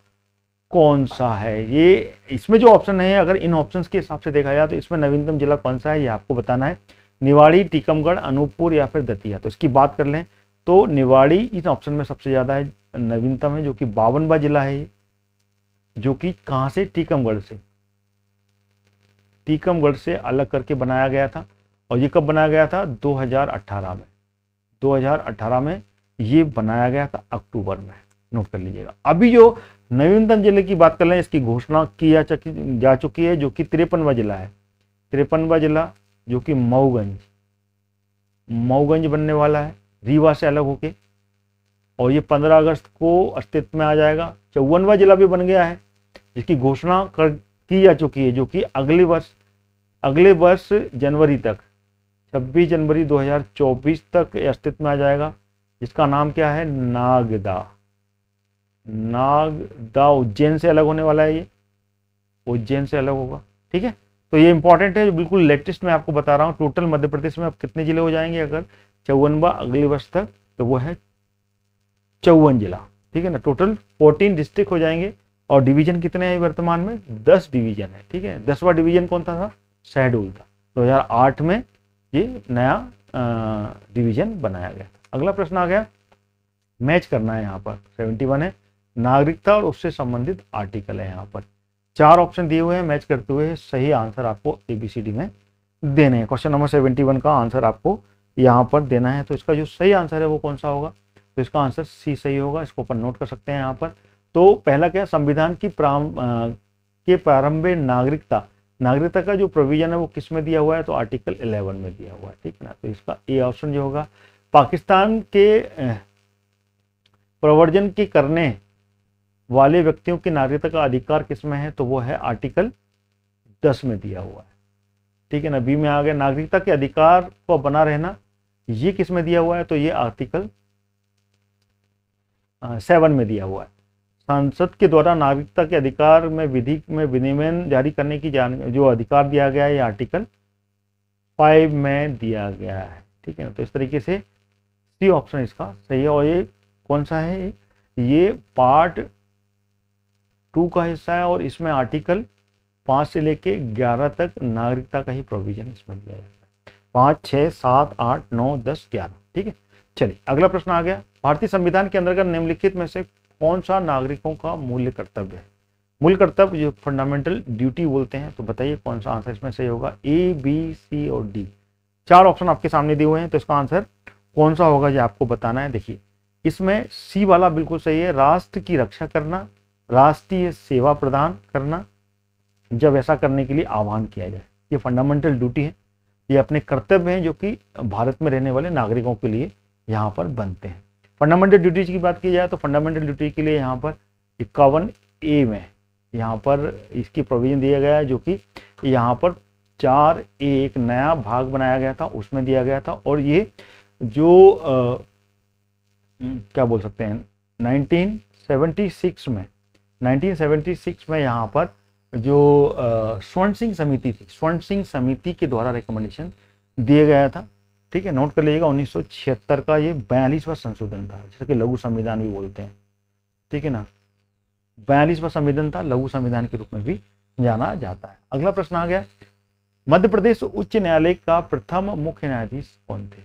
कौन सा है। ये इसमें जो ऑप्शन है, अगर इन ऑप्शंस के हिसाब से देखा जाए तो इसमें नवीनतम जिला कौन सा है ये आपको बताना है। निवाड़ी, टीकमगढ़, अनूपपुर या फिर दतिया। तो इसकी बात कर लें तो निवाड़ी इस ऑप्शन में सबसे ज्यादा है, नवीनतम है, जो कि 52वां जिला है ये, जो कि कहां से, टीकमगढ़ से अलग करके बनाया गया था। और ये कब बनाया गया था, 2018 में ये बनाया गया था, अक्टूबर में, नोट कर लीजिएगा। अभी जो नवीनतम जिले की बात कर रहे हैं, इसकी घोषणा की जा चुकी है, जो कि 53वां जिला है, 53वां जिला, जो कि मऊगंज बनने वाला है, रीवा से अलग होके। और ये 15 अगस्त को अस्तित्व में आ जाएगा। 54वां जिला भी बन गया है, जिसकी घोषणा की जा चुकी है, जो कि अगले वर्ष जनवरी तक, 26 जनवरी 2024 तक अस्तित्व में आ जाएगा, जिसका नाम क्या है, नागदा उज्जैन से अलग होने वाला है, ये उज्जैन से अलग होगा, ठीक है। तो ये इंपॉर्टेंट है, बिल्कुल लेटेस्ट मैं आपको बता रहा हूँ। टोटल मध्य प्रदेश में अब कितने जिले हो जाएंगे अगर 54वां अगले वर्ष तक, तो वो है 54 जिला, ठीक है ना। टोटल 14 डिस्ट्रिक्ट हो जाएंगे। और डिवीजन कितने हैं वर्तमान में, 10 डिवीजन है, ठीक है। 10वां डिवीजन कौन था, शहडोल था। 2008 में ये नया डिवीजन बनाया गया। अगला प्रश्न आ गया, मैच करना है यहाँ पर, 71 है, नागरिकता और उससे संबंधित आर्टिकल है। यहाँ पर 4 ऑप्शन दिए हुए हैं, मैच करते हुए सही आंसर आपको ABCD में देने हैं। क्वेश्चन नंबर 71 का आंसर आपको यहाँ पर देना है। तो इसका जो सही आंसर है वो कौन सा होगा, तो इसका आंसर C सही होगा। इसको अपन नोट कर सकते हैं यहाँ पर। तो पहला क्या, संविधान की के प्रारंभ में नागरिकता का जो प्रोविजन है वो किस में दिया हुआ है, तो आर्टिकल 11 में दिया हुआ है, ठीक है ना। तो इसका ए ऑप्शन जो होगा। पाकिस्तान के प्रवर्जन के करने वाले व्यक्तियों की नागरिकता का अधिकार किसमें है, तो वो है आर्टिकल 10 में दिया हुआ है। ठीक है ना, बी में आ गया नागरिकता के अधिकार को बना रहना, ये किस में दिया हुआ है, तो ये आर्टिकल 7 में दिया हुआ है। संसद के द्वारा नागरिकता के अधिकार में विधि में विनियमन जारी करने की जो अधिकार दिया गया है, ये आर्टिकल 5 में दिया गया है। ठीक है ना, तो इस तरीके से सी ऑप्शन इसका सही है। और ये कौन सा है, ये पार्ट 2 का हिस्सा है और इसमें आर्टिकल 5 से लेके 11 तक नागरिकता का ही प्रोविजन इसमें दिया जाता है। 5, 6, 7, 8, 9, 10, 11। ठीक है, चलिए अगला प्रश्न आ गया। भारतीय संविधान के अंतर्गत निम्नलिखित में से कौन सा नागरिकों का मूल्य कर्तव्य है? मूल कर्तव्य जो फंडामेंटल ड्यूटी बोलते हैं, तो बताइए कौन सा आंसर इसमें सही होगा। ए, बी, सी और डी, 4 ऑप्शन आपके सामने दिए हुए हैं, तो इसका आंसर कौन सा होगा ये आपको बताना है। देखिए इसमें सी वाला बिल्कुल सही है, राष्ट्र की रक्षा करना, राष्ट्रीय सेवा प्रदान करना, जब ऐसा करने के लिए आह्वान किया जाए। ये फंडामेंटल ड्यूटी है, ये अपने कर्तव्य हैं जो कि भारत में रहने वाले नागरिकों के लिए यहाँ पर बनते हैं। फंडामेंटल ड्यूटीज की बात की जाए तो फंडामेंटल ड्यूटी के लिए यहाँ पर 51A में यहाँ पर इसकी प्रोविजन दिया गया है, जो कि यहाँ पर 4A एक नया भाग बनाया गया था, उसमें दिया गया था। और ये जो क्या बोल सकते हैं 1976 में यहाँ पर जो स्वर्ण सिंह समिति थी, स्वर्ण सिंह समिति के द्वारा रिकमेंडेशन दिया गया था। ठीक है, नोट कर लीजिएगा 1976 का ये 42वां संशोधन था, जिसे कि लघु संविधान भी बोलते हैं। ठीक है ना, 42वां संविधान था, लघु संविधान के रूप में भी जाना जाता है। अगला प्रश्न आ गया, मध्य प्रदेश उच्च न्यायालय का प्रथम मुख्य न्यायाधीश कौन थे?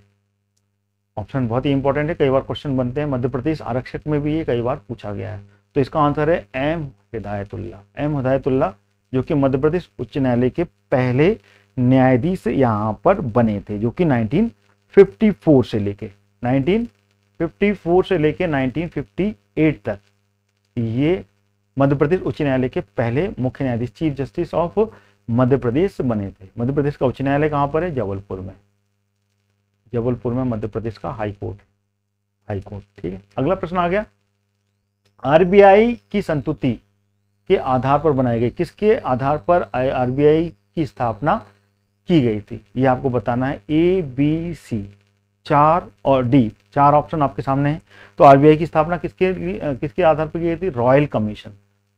ऑप्शन बहुत ही इंपॉर्टेंट है, कई बार क्वेश्चन बनते हैं, मध्य प्रदेश आरक्षक में भी ये कई बार पूछा गया है। तो इसका आंसर है एम हिदायतुल्ला, जो कि मध्य प्रदेश उच्च न्यायालय के पहले न्यायाधीश यहाँ पर बने थे, जो कि 1954 से लेके 1958 तक ये मध्य प्रदेश उच्च न्यायालय के पहले मुख्य न्यायाधीश, चीफ जस्टिस ऑफ मध्य प्रदेश बने थे। मध्य प्रदेश का उच्च न्यायालय कहाँ पर है? जबलपुर में मध्य प्रदेश का हाई कोर्ट। ठीक है, अगला प्रश्न आ गया, आरबीआई की संस्तुति के आधार पर बनाई गई, किसके आधार पर आरबीआई की स्थापना की गई थी, ये आपको बताना है। ए, बी, सी, 4 और डी, 4 ऑप्शन आपके सामने हैं। तो आरबीआई की स्थापना किसके आधार पर की गई थी?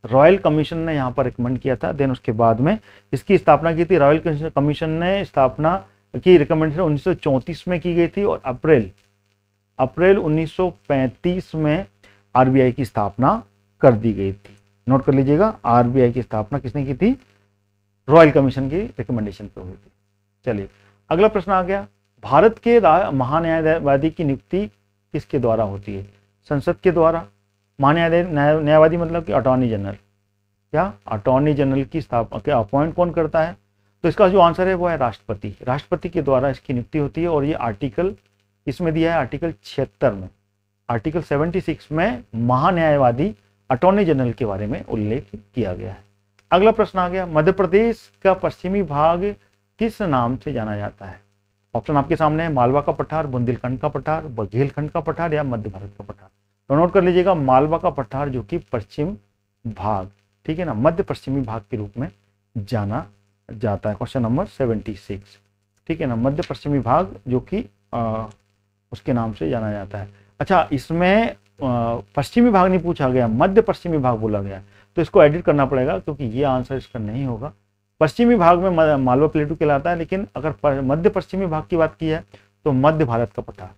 रॉयल कमीशन ने यहाँ पर रिकमेंड किया था। देन उसके बाद में इसकी स्थापना की थी, रॉयल कमीशन ने स्थापना की रिकमेंडेशन 1934 में की गई थी और अप्रैल 1935 में आरबीआई की स्थापना कर दी गई थी। नोट कर लीजिएगा, आरबीआई की स्थापना किसने की थी? रॉयल कमीशन की रिकमेंडेशन पर हुई थी। चलिए अगला प्रश्न आ गया, भारत के महान्यायवादी की नियुक्ति किसके द्वारा होती है? संसद के द्वारा। न्यायवादी मतलब कि अटॉर्नी जनरल, क्या अटॉर्नी जनरल की स्थापना क्या अपॉइंट कौन करता है? तो इसका जो आंसर है वो है राष्ट्रपति के द्वारा इसकी नियुक्ति होती है। और ये आर्टिकल इसमें दिया है, आर्टिकल 76 में, आर्टिकल 76 में महान्यायवादी अटॉर्नी जनरल के बारे में उल्लेख किया गया है। अगला प्रश्न आ गया, मध्य प्रदेश का पश्चिमी भाग किस नाम से जाना जाता है? ऑप्शन आपके सामने है, मालवा का पठार, बुंदेलखंड का पठार, बघेलखंड का पठार या मध्य भारत का पठार। तो नोट कर लीजिएगा, मालवा का पठार, जो कि पश्चिम भाग, ठीक है ना, मध्य पश्चिमी भाग के रूप में जाना जाता है। क्वेश्चन नंबर 76, ठीक है ना, मध्य पश्चिमी भाग जो कि उसके नाम से जाना जाता है। अच्छा, इसमें पश्चिमी भाग नहीं पूछा गया, मध्य पश्चिमी भाग बोला गया, तो इसको एडिट करना पड़ेगा क्योंकि ये आंसर इसका नहीं होगा। पश्चिमी भाग में मालवा प्लेटू कहलाता है, लेकिन अगर मध्य पश्चिमी भाग की बात की है तो मध्य भारत का पठार,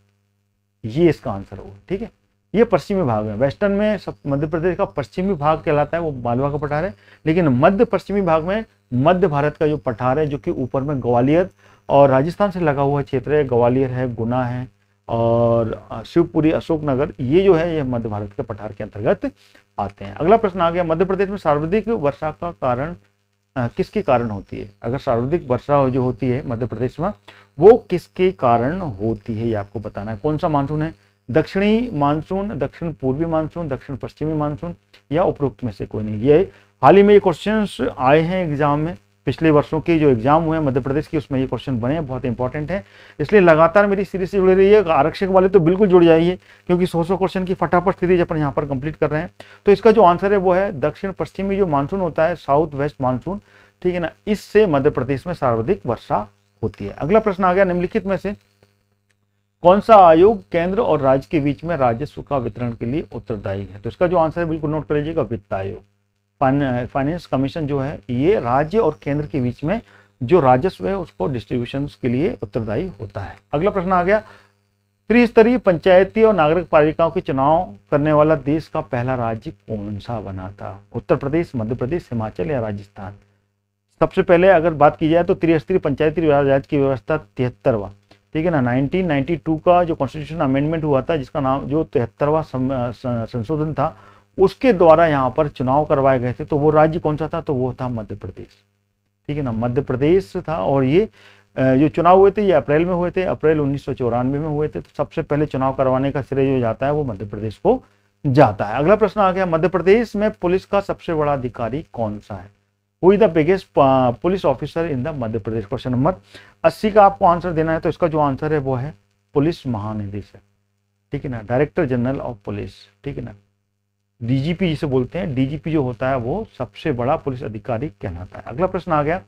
ये इसका आंसर होगा। ठीक है, ये पश्चिमी भाग है, वेस्टर्न में मध्य प्रदेश का पश्चिमी भाग कहलाता है, वो मालवा का पठार है। लेकिन मध्य पश्चिमी भाग में मध्य भारत का जो पठार है, जो कि ऊपर में ग्वालियर और राजस्थान से लगा हुआ क्षेत्र है, ग्वालियर है, गुना है और शिवपुरी, अशोकनगर, ये जो है ये मध्य भारत के पठार के अंतर्गत आते हैं। अगला प्रश्न आ गया, मध्य प्रदेश में सर्वाधिक वर्षा का कारण किसके कारण होती है? अगर सर्वाधिक वर्षा जो होती है मध्य प्रदेश में, वो किसके कारण होती है, ये आपको बताना है। कौन सा मानसून है? दक्षिणी मानसून, दक्षिण पूर्वी मानसून, दक्षिण पश्चिमी मानसून या उपरोक्त में से कोई नहीं। ये हाल ही में ये क्वेश्चंस आए हैं एग्जाम में, पिछले वर्षों के जो एग्जाम हुए हैं मध्य प्रदेश की, उसमें ये क्वेश्चन बने हैं, बहुत इंपॉर्टेंट है। इसलिए लगातार मेरी सीरीज से जुड़े रहिए। आरक्षक वाले तो बिल्कुल जुड़ जाइए, क्योंकि 100 क्वेश्चन की फटाफट सीरीज अपन यहाँ पर कंप्लीट कर रहे हैं। तो इसका जो आंसर है वो है दक्षिण पश्चिमी जो मानसून होता है, साउथ वेस्ट मानसून, ठीक है ना, इससे मध्य प्रदेश में सर्वाधिक वर्षा होती है। अगला प्रश्न आ गया, निम्नलिखित में से कौन सा आयोग केंद्र और राज्य के बीच में राजस्व का वितरण के लिए उत्तरदायी है? तो इसका जो आंसर है बिल्कुल नोट कर लीजिएगा, वित्त आयोग। फाइनेंस कमीशन जो है ये राज्य और केंद्र के बीच में जो राजस्व है उसको डिस्ट्रीब्यूशन के लिए उत्तरदायी होता है। अगला प्रश्न आ गया, त्रिस्तरीय पंचायती और नागरिक पालिकाओं के चुनाव करने वाला देश का पहला राज्य कौन सा बना था? उत्तर प्रदेश, मध्य प्रदेश, हिमाचल या राजस्थान? सबसे पहले अगर बात की जाए तो त्रिस्तरीय पंचायती राज की व्यवस्था 73वां, ठीक है ना, 1992 का जो कॉन्स्टिट्यूशन अमेंडमेंट हुआ था, जिसका नाम जो 73वां संशोधन था, उसके द्वारा यहाँ पर चुनाव करवाए गए थे। तो वो राज्य कौन सा था? तो वो था मध्य प्रदेश, ठीक है ना, मध्य प्रदेश था। और ये जो चुनाव हुए थे ये अप्रैल में हुए थे, अप्रैल 1994 में हुए थे। तो सबसे पहले चुनाव करवाने का श्रेय जो जाता है वो मध्य प्रदेश को जाता है। अगला प्रश्न आ गया, मध्य प्रदेश में पुलिस का सबसे बड़ा अधिकारी कौन सा है? Who is the biggest police officer in the Madhya Pradesh? Question number 80 का आपको आंसर देना है। तो इसका जो आंसर है वो है पुलिस महानिदेशक, ठीक है ना, डायरेक्टर जनरल ऑफ पुलिस, ठीक है ना, डीजीपी जिसे बोलते हैं। डीजीपी जो होता है वो सबसे बड़ा पुलिस अधिकारी कहलाता है। अगला प्रश्न आ गया,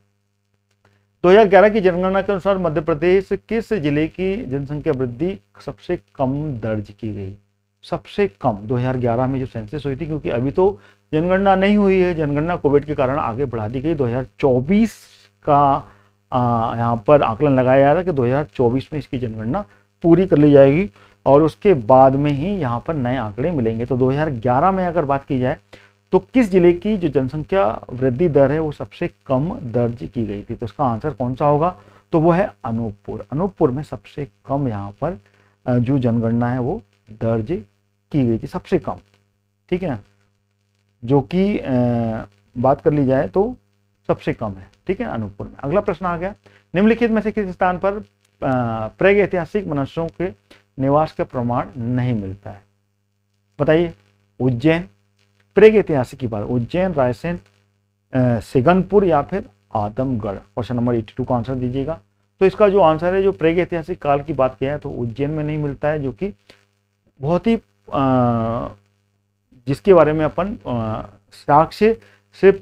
2011 की जनगणना के अनुसार मध्य प्रदेश किस जिले की जनसंख्या वृद्धि सबसे कम दर्ज की गई? सबसे कम 2011 में जो सेंसस हुई थी, क्योंकि अभी तो जनगणना नहीं हुई है, जनगणना कोविड के कारण आगे बढ़ा दी गई। 2024 का यहाँ पर आकलन लगाया जा रहा है कि 2024 में इसकी जनगणना पूरी कर ली जाएगी और उसके बाद में ही यहाँ पर नए आंकड़े मिलेंगे। तो 2011 में अगर बात की जाए तो किस जिले की जो जनसंख्या वृद्धि दर है वो सबसे कम दर्ज की गई थी? तो इसका आंसर कौन सा होगा? तो वो है अनूपपुर। अनूपपुर में सबसे कम यहाँ पर जो जनगणना है वो दर्ज की गई थी, सबसे कम, ठीक है ना, जो कि बात कर ली जाए तो सबसे कम है, ठीक है, अनूपपुर में। अगला प्रश्न आ गया, निम्नलिखित में से किस स्थान पर प्राग ऐतिहासिक मनुष्यों के निवास का प्रमाण नहीं मिलता है? बताइए। उज्जैन, प्राग ऐतिहासिक की बात, उज्जैन, रायसेन, सिगनपुर या फिर आदमगढ़? क्वेश्चन नंबर 82 का आंसर दीजिएगा। तो इसका जो आंसर है, जो प्राग ऐतिहासिक काल की बात किया है तो उज्जैन में नहीं मिलता है, जो कि बहुत ही जिसके बारे में अपन साक्ष्य सिर्फ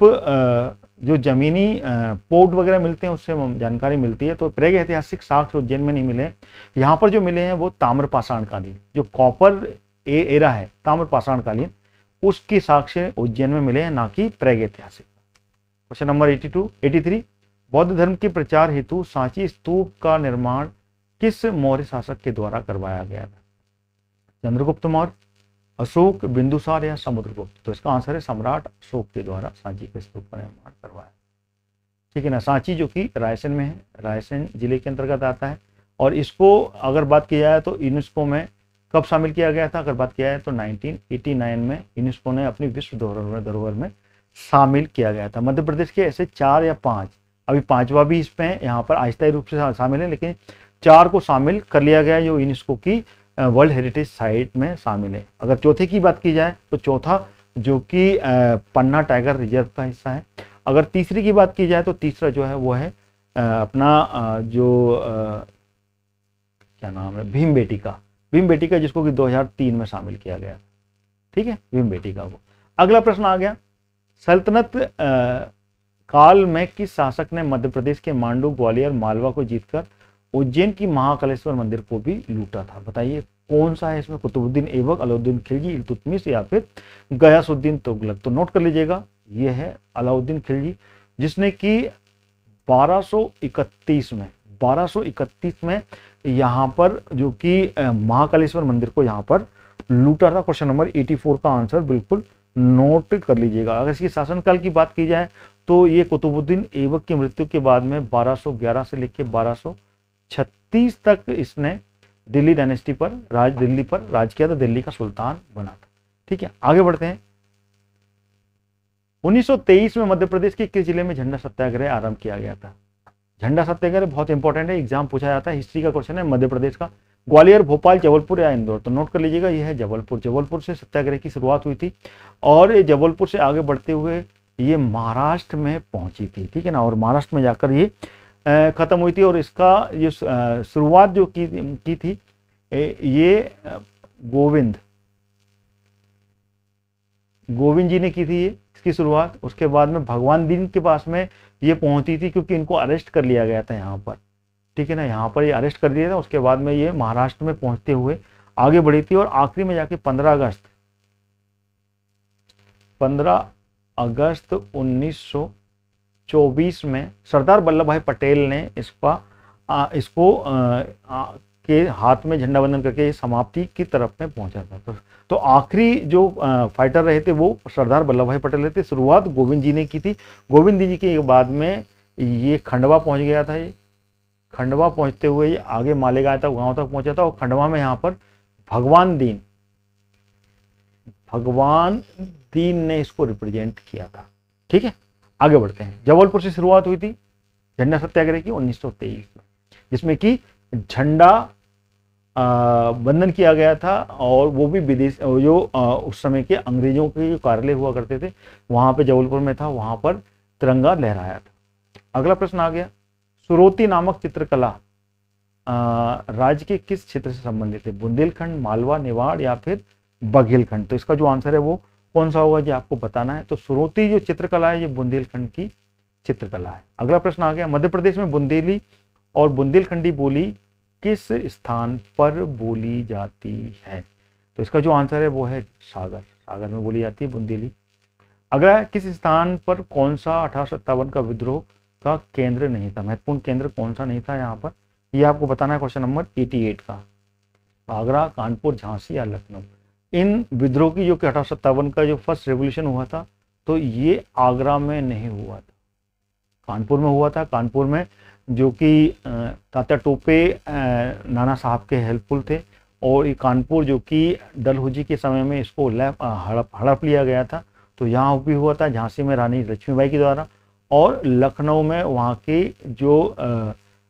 जो जमीनी पोर्ट वगैरह मिलते हैं उससे जानकारी मिलती है। तो प्राग ऐतिहासिक साक्ष्य उज्जैन में नहीं मिले। यहाँ पर जो मिले हैं वो ताम्रपाषाण कालीन, जो कॉपर एरा है ताम्रपाषाण कालीन, उसकी साक्ष्य उज्जैन में मिले हैं, ना कि प्राग ऐतिहासिक। क्वेश्चन नंबर 83, बौद्ध धर्म के प्रचार हेतु सांची स्तूप का निर्माण किस मौर्य शासक के द्वारा करवाया गया था? चंद्रगुप्त मौर्य, अशोक, बिंदुसार या समुद्रगुप्त? तो इसका आंसर है सम्राट अशोक के द्वारा सांची के स्तूप का निर्माण करवाया, ठीक है ना। सांची जो कि रायसेन में है, रायसेन जिले के अंतर्गत आता है। और इसको अगर बात की जाए तो यूनेस्को में कब शामिल किया गया था? अगर बात किया जाए तो 1989 में यूनेस्को ने अपनी विश्व धरोहर में शामिल किया गया था। मध्य प्रदेश के ऐसे 4 या 5, अभी 5वां भी इसमें यहाँ पर अस्थायी रूप से शामिल है, लेकिन 4 को शामिल कर लिया गया जो यूनेस्को की वर्ल्ड हेरिटेज साइट में शामिल है। अगर चौथे की बात की जाए तो चौथा जो कि पन्ना टाइगर रिजर्व का हिस्सा है। अगर तीसरी की बात की जाए तो तीसरा जो है वो है अपना जो क्या नाम है, भीमबेटका, जिसको कि 2003 में शामिल किया गया, ठीक है, भीमबेटका को। अगला प्रश्न आ गया, सल्तनत काल में किस शासक ने मध्य प्रदेश के मांडू, ग्वालियर, मालवा को जीतकर उज्जैन की महाकालेश्वर मंदिर को भी लूटा था? बताइए कौन सा है इसमें? कुतुबुद्दीन ऐबक, अलाउद्दीन खिलजी, इल्तुतमिश या फिर गयासुद्दीन तुगलक? तो नोट कर लीजिएगा, ये है अलाउद्दीन खिलजी, जिसने कि 1231 में यहाँ पर जो कि महाकालेश्वर मंदिर को यहाँ पर लूटा था। क्वेश्चन नंबर 84 का आंसर बिल्कुल नोट कर लीजिएगा। अगर इसकी शासनकाल की बात की जाए तो ये कुतुबुद्दीन ऐबक की मृत्यु के बाद में 1211 से लेकर 1236 तक इसने दिल्ली डायनेस्टी पर राज किया था, दिल्ली का सुल्तान बना था, ठीक है। आगे बढ़ते हैं। 1923 में मध्य प्रदेश के किस जिले में झंडा सत्याग्रह आरंभ किया गया था? झंडा सत्याग्रह बहुत इंपॉर्टेंट है, एग्जाम पूछा जाता है, हिस्ट्री का क्वेश्चन है मध्य प्रदेश का। ग्वालियर, भोपाल, जबलपुर या इंदौर? तो नोट कर लीजिएगा, यह है जबलपुर। जबलपुर से सत्याग्रह की शुरुआत हुई थी और जबलपुर से आगे बढ़ते हुए ये महाराष्ट्र में पहुंची थी, ठीक है ना, और महाराष्ट्र में जाकर ये खत्म हुई थी। और इसका ये शुरुआत जो की थी ये गोविंद जी ने की थी ये इसकी शुरुआत। उसके बाद में भगवान दीन के पास में ये पहुंची थी, क्योंकि इनको अरेस्ट कर लिया गया था यहाँ पर, ठीक है ना, यहाँ पर ये अरेस्ट कर दिया था। उसके बाद में ये महाराष्ट्र में पहुंचते हुए आगे बढ़ी थी, और आखिरी में जाके 15 अगस्त 1924 में सरदार वल्लभ भाई पटेल ने इसको के हाथ में झंडा वंदन करके समाप्ति की तरफ में पहुंचा था। तो आखिरी जो फाइटर रहे थे वो सरदार वल्लभ भाई पटेल रहे थे। शुरुआत गोविंद जी ने की थी। गोविंद जी के बाद में ये खंडवा पहुंच गया था। ये खंडवा पहुंचते हुए ये आगे मालेगांव तक गांव तक पहुंचा था, और खंडवा में यहाँ पर भगवान दीन ने इसको रिप्रेजेंट किया था, ठीक है। आगे बढ़ते हैं। जबलपुर से शुरुआत हुई थी झंडा सत्याग्रह की 1923 में, जिसमें कि झंडा वंदन किया गया था, और वो भी विदेश जो उस समय के अंग्रेजों के जो कार्यालय हुआ करते थे वहां पे जबलपुर में था, वहां पर तिरंगा लहराया था। अगला प्रश्न आ गया, सुरोती नामक चित्रकला राज्य के किस क्षेत्र से संबंधित है? बुंदेलखंड, मालवा, निवाड़ या फिर बघेलखंड? तो इसका जो आंसर है वो कौन सा होगा, जो आपको बताना है। तो सुरोती जो चित्रकला है ये बुंदेलखंड की चित्रकला है। अगला प्रश्न आ गया, मध्य प्रदेश में बुंदेली और बुंदेलखंडी बोली किस स्थान पर बोली जाती है? तो इसका जो आंसर है वो है सागर में बोली जाती है बुंदेली। अगला, किस स्थान पर कौन सा 1857 का विद्रोह का केंद्र नहीं था? महत्वपूर्ण केंद्र कौन सा नहीं था यहाँ पर, ये आपको बताना है क्वेश्चन नंबर 88 का। आगरा, कानपुर, झांसी या लखनऊ? इन विद्रोह की जो कि 1857 का जो फर्स्ट रेवोल्यूशन हुआ था, तो ये आगरा में नहीं हुआ था, कानपुर में हुआ था। कानपुर में जो कि तात्या टोपे नाना साहब के हेल्पफुल थे, और ये कानपुर जो कि डलहौजी के समय में इसको हड़प लिया गया था, तो यहाँ भी हुआ था। झांसी में रानी लक्ष्मीबाई के द्वारा, और लखनऊ में वहाँ के जो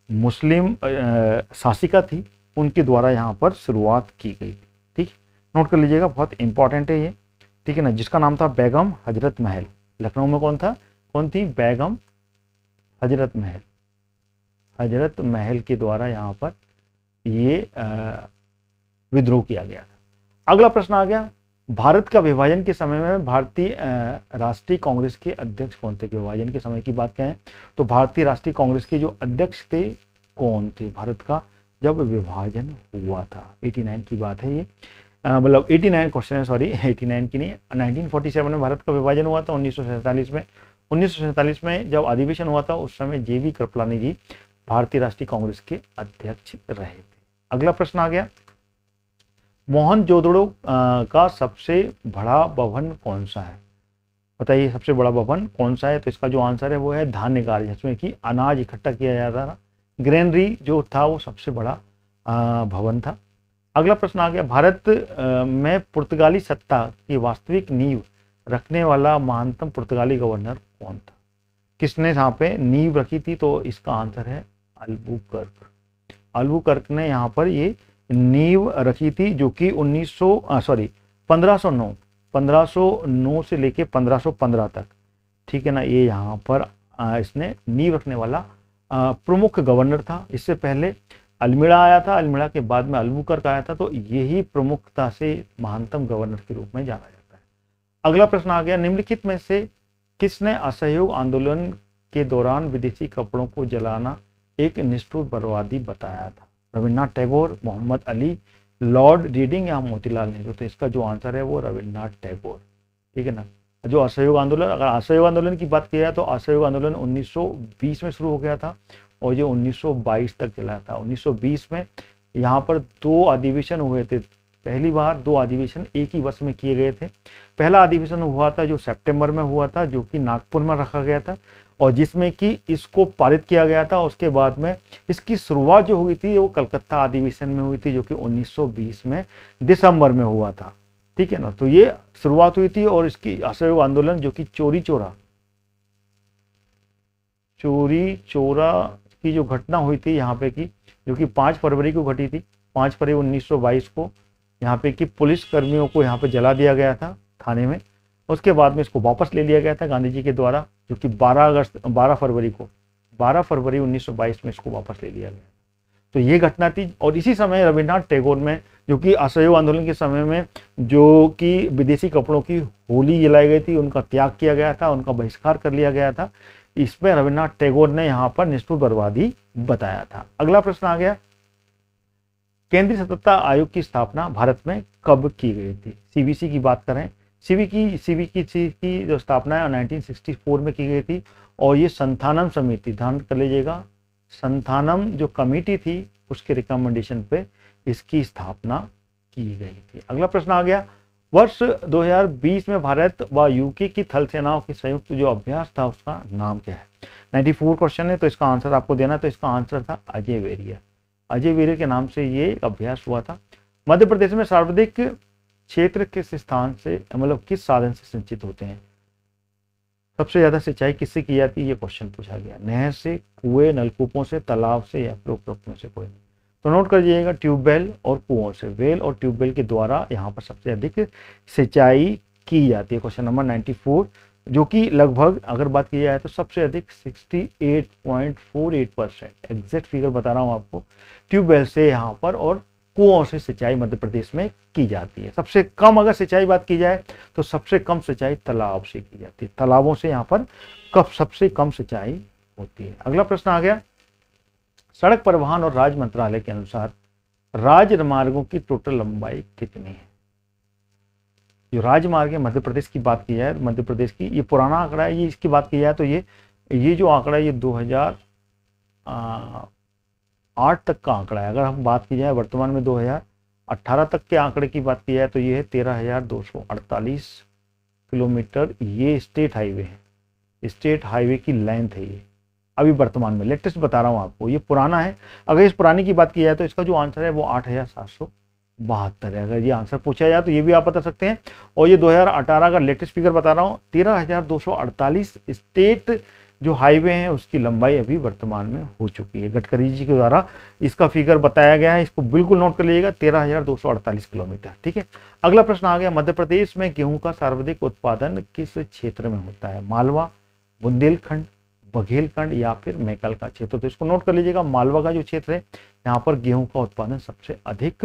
मुस्लिम शासिका थी उनके द्वारा यहाँ पर शुरुआत की गई। ठीक, नोट कर लीजिएगा, बहुत इंपॉर्टेंट है ये, ठीक है ना, जिसका नाम था बेगम हजरत महल। लखनऊ में कौन थी? बेगम हजरत महल के द्वारा यहाँ पर ये विद्रोह किया गया था। अगला प्रश्न आ गया, भारत का विभाजन के समय में भारतीय राष्ट्रीय कांग्रेस के अध्यक्ष कौन थे? विभाजन के समय की बात करें तो भारतीय राष्ट्रीय कांग्रेस के जो अध्यक्ष थे कौन थे भारत का जब विभाजन हुआ था? 89 की बात है ये, मतलब 89 क्वेश्चन है, सॉरी 89 की नहीं, 1947 में भारत का विभाजन हुआ था। 1947 में जब अधिवेशन हुआ था उस समय JV कृपलानी जी भारतीय राष्ट्रीय कांग्रेस के अध्यक्ष रहे थे। अगला प्रश्न आ गया, मोहनजोदड़ो का सबसे बड़ा भवन कौन सा है? बताइए सबसे बड़ा भवन कौन सा है? तो इसका जो आंसर है वो है धान्यगार, जिसमें कि अनाज इकट्ठा किया जाता था। ग्रेनरी जो था वो सबसे बड़ा भवन था। अगला प्रश्न आ गया, भारत में पुर्तगाली सत्ता की वास्तविक नींव रखने वाला महानतम पुर्तगाली गवर्नर कौन था? किसने यहाँ पे नींव रखी थी? तो इसका आंसर है अल्बुकर्क ने यहाँ पर ये नींव रखी थी, जो कि 1509 से लेके 1515 तक, ठीक है ना, ये यहाँ पर इसने नींव रखने वाला प्रमुख गवर्नर था। इससे पहले अल्मीड़ा आया था, अल्मीड़ा के बाद में अल्बुकर्क आया था, तो यही प्रमुखता से महानतम गवर्नर के रूप में जाना जाता है। अगला प्रश्न आ गया, निम्नलिखित में से किसने असहयोग आंदोलन के दौरान विदेशी कपड़ों को जलाना एक निष्ठुर बर्बादी बताया था? रविन्द्रनाथ टैगोर, मोहम्मद अली, लॉर्ड रीडिंग या मोतीलाल नेहरू? तो इसका जो आंसर है वो रविन्द्रनाथ टैगोर, ठीक है ना। जो असहयोग आंदोलन, अगर असहयोग आंदोलन की बात की जाए तो असहयोग आंदोलन 1920 में शुरू हो गया था और जो 1922 तक चला था। 1920 में यहाँ पर 2 अधिवेशन हुए थे। पहली बार 2 अधिवेशन एक ही वर्ष में किए गए थे। पहला अधिवेशन हुआ था जो सितंबर में हुआ था, जो कि नागपुर में रखा गया था, और जिसमें कि इसको पारित किया गया था। उसके बाद में इसकी शुरुआत जो हुई थी वो कलकत्ता अधिवेशन में हुई थी, जो कि 1920 में दिसंबर में हुआ था, ठीक है ना। तो ये शुरुआत हुई थी, और इसकी असहयोग आंदोलन जो कि चोरी चोरा की जो घटना हुई थी यहाँ पे की, जो कि 5 फरवरी को घटी थी। 5 फरवरी 1922 को यहाँ पे कि पुलिस कर्मियों को यहाँ पे जला दिया गया था थाने में, उसके बाद में इसको वापस ले लिया गया था गांधी जी के द्वारा, जो कि 12 फरवरी 1922 में इसको वापस ले लिया गया। तो ये घटना थी। और इसी समय रविन्द्रनाथ टैगोर में, जो कि असहयोग आंदोलन के समय में जो कि विदेशी कपड़ों की होली जलाई गई थी, उनका त्याग किया गया था, उनका बहिष्कार कर लिया गया था। इसमें रविन्द्रनाथ टैगोर ने यहाँ पर निष्ठुर बर्बादी बताया था। अगला प्रश्न आ गया, केंद्रीय सतर्कता आयोग की स्थापना भारत में कब की गई थी? सीबीसी की बात करें, सीबीसी की जो स्थापना है 1964 में की गई थी। और ये संथानम समिति, ध्यान कर लीजिएगा, संथानम जो कमेटी थी उसके रिकमेंडेशन पे इसकी स्थापना की गई थी। अगला प्रश्न आ गया, वर्ष 2020 में भारत व यूके की थल सेनाओं की संयुक्त जो अभ्यास था उसका नाम क्या है? 94 क्वेश्चन है, तो इसका आंसर आपको देना। तो इसका आंसर था अजय वेरियर। अजय वेरियर के नाम से ये अभ्यास हुआ था। मध्य प्रदेश में सर्वाधिक क्षेत्र किस स्थान से, मतलब किस साधन से सिंचित होते हैं? सबसे ज्यादा सिंचाई किससे की जाती है? ये क्वेश्चन पूछा गया। नहर से, कुएं, नलकूपों से, तालाब से, या फिर उपरोक्त में से कोई नहीं? तो नोट कर लीजिएगा, ट्यूबवेल और कुओं से, वेल और ट्यूबवेल के द्वारा यहाँ पर सबसे अधिक सिंचाई की जाती है। क्वेश्चन नंबर 94, जो कि लगभग अगर बात की जाए तो सबसे अधिक 68.48%, एग्जैक्ट फिगर बता रहा हूँ आपको, ट्यूबवेल से यहाँ पर और कुओं से सिंचाई मध्य प्रदेश में की जाती है। सबसे कम अगर सिंचाई बात की जाए तो सबसे कम सिंचाई तालाब से की जाती है। तालाबों से यहाँ पर कब सबसे कम सिंचाई होती है। अगला प्रश्न आ गया, सड़क परिवहन और राज्य मंत्रालय के अनुसार राजमार्गों की टोटल लंबाई कितनी है? जो राजमार्ग है मध्य प्रदेश की बात की जाए, मध्य प्रदेश की, ये पुराना आंकड़ा है, ये इसकी बात की जाए तो ये जो आंकड़ा है ये 2008 तक का आंकड़ा है। अगर हम बात की जाए वर्तमान में 2018 तक के आंकड़े की बात की जाए तो ये है 13,248 किलोमीटर। ये स्टेट हाईवे है, स्टेट हाईवे की लेंथ है ये अभी वर्तमान में, लेटेस्ट बता रहा हूँ आपको, ये पुराना है। अगर इस पुरानी की बात की जाए तो इसका जो आंसर है वो 8,772 है। अगर ये आंसर पूछा जाए तो ये भी आप बता सकते हैं। और ये 2018 का लेटेस्ट फिगर बता रहा हूँ, 13,248 स्टेट जो हाईवे हैं उसकी लंबाई अभी वर्तमान में हो चुकी है। गडकरी जी के द्वारा इसका फिगर बताया गया है, इसको बिल्कुल नोट कर लीजिएगा, 13,248 किलोमीटर। ठीक है। अगला प्रश्न आ गया, मध्य प्रदेश में गेहूं का सर्वाधिक उत्पादन किस क्षेत्र में होता है? मालवा, बुंदेलखंड, बघेलखंड या फिर मैकल का क्षेत्र? तो इसको नोट कर लीजिएगा, मालवा का जो क्षेत्र है यहाँ पर गेहूं का उत्पादन सबसे अधिक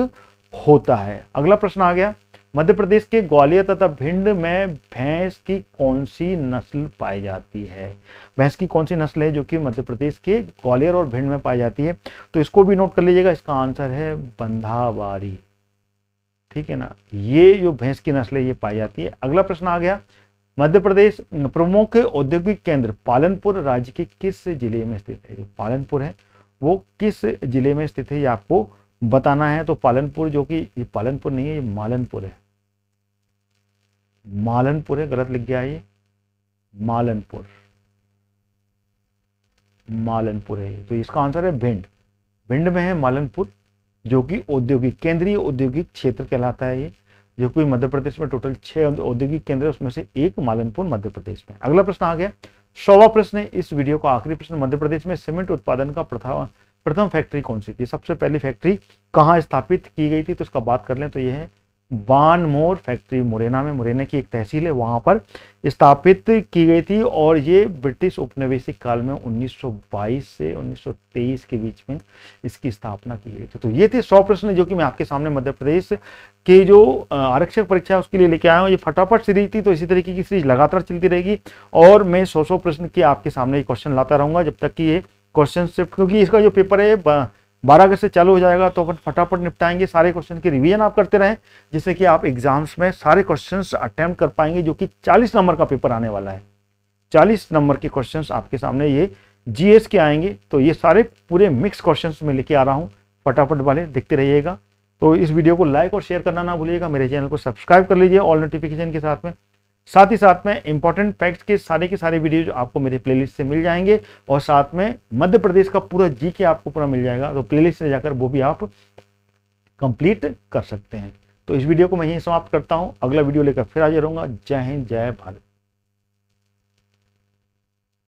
होता है। अगला प्रश्न आ गया, मध्य प्रदेश के ग्वालियर तथा भिंड में भैंस की कौन सी नस्ल पाई जाती है? भैंस की कौन सी नस्ल है जो कि मध्य प्रदेश के ग्वालियर और भिंड में पाई जाती है? तो इसको भी नोट कर लीजिएगा, इसका आंसर है बंधावारी। ठीक है ना, ये जो भैंस की नस्ल है ये पाई जाती है। अगला प्रश्न आ गया, मध्य प्रदेश प्रमुख औद्योगिक केंद्र पालनपुर राज्य के किस जिले में स्थित है? जो पालनपुर है वो किस जिले में स्थित है ये आपको बताना है। तो पालनपुर, जो कि ये पालनपुर नहीं है, ये मालनपुर है, मालनपुर है, गलत लिख गया ये, मालनपुर, मालनपुर है। तो इसका आंसर है भिंड, भिंड में है मालनपुर, जो कि औद्योगिक, केंद्रीय औद्योगिक क्षेत्र कहलाता है ये, जो कि मध्य प्रदेश में टोटल 6 औद्योगिक केंद्र है, उसमें से एक मालनपुर मध्य प्रदेश में। अगला प्रश्न आ गया, 100वां प्रश्न है इस वीडियो का आखिरी प्रश्न, मध्य प्रदेश में सीमेंट उत्पादन का प्रथम फैक्ट्री कौन सी थी? सबसे पहली फैक्ट्री कहाँ स्थापित की गई थी? तो इसका बात कर लें तो यह है बानमोर फैक्ट्री, मुरैना में, मुरैना की एक तहसील है, वहां पर स्थापित की गई थी। और ये ब्रिटिश उपनिवेशिक काल में 1922 से 1923 के बीच में इसकी स्थापना की गई थी। तो ये थे 100 प्रश्न जो कि मैं आपके सामने मध्य प्रदेश के जो आरक्षक परीक्षा है उसके लिए लेके आया हूँ। ये फटाफट सीरीज थी, तो इसी तरीके की सीरीज लगातार चलती रहेगी और मैं 100 प्रश्न की आपके सामने क्वेश्चन लाता रहूंगा जब तक कि ये क्वेश्चन शिफ्ट, क्योंकि इसका जो पेपर है 12 अगस्त से चालू हो जाएगा, तो अपन फटाफट निपटाएंगे। सारे क्वेश्चन की रिवीजन आप करते रहें जिससे कि आप एग्जाम्स में सारे क्वेश्चंस अटेम्प्ट कर पाएंगे, जो कि 40 नंबर का पेपर आने वाला है। 40 नंबर के क्वेश्चंस आपके सामने ये जीएस के आएंगे, तो ये सारे पूरे मिक्स क्वेश्चंस में लेके आ रहा हूँ, फटाफट वाले देखते रहिएगा। तो इस वीडियो को लाइक और शेयर करना ना भूलिएगा, मेरे चैनल को सब्सक्राइब कर लीजिए ऑल नोटिफिकेशन के साथ में। साथ ही साथ में इंपॉर्टेंट फैक्ट्स के सारे वीडियो आपको मेरे प्लेलिस्ट से मिल जाएंगे और साथ में मध्य प्रदेश का पूरा जीके आपको पूरा मिल जाएगा, तो प्लेलिस्ट से जाकर वो भी आप कंप्लीट कर सकते हैं। तो इस वीडियो को मैं यहीं समाप्त करता हूं, अगला वीडियो लेकर फिर हाजिर रहूंगा। जय हिंद, जय भारत।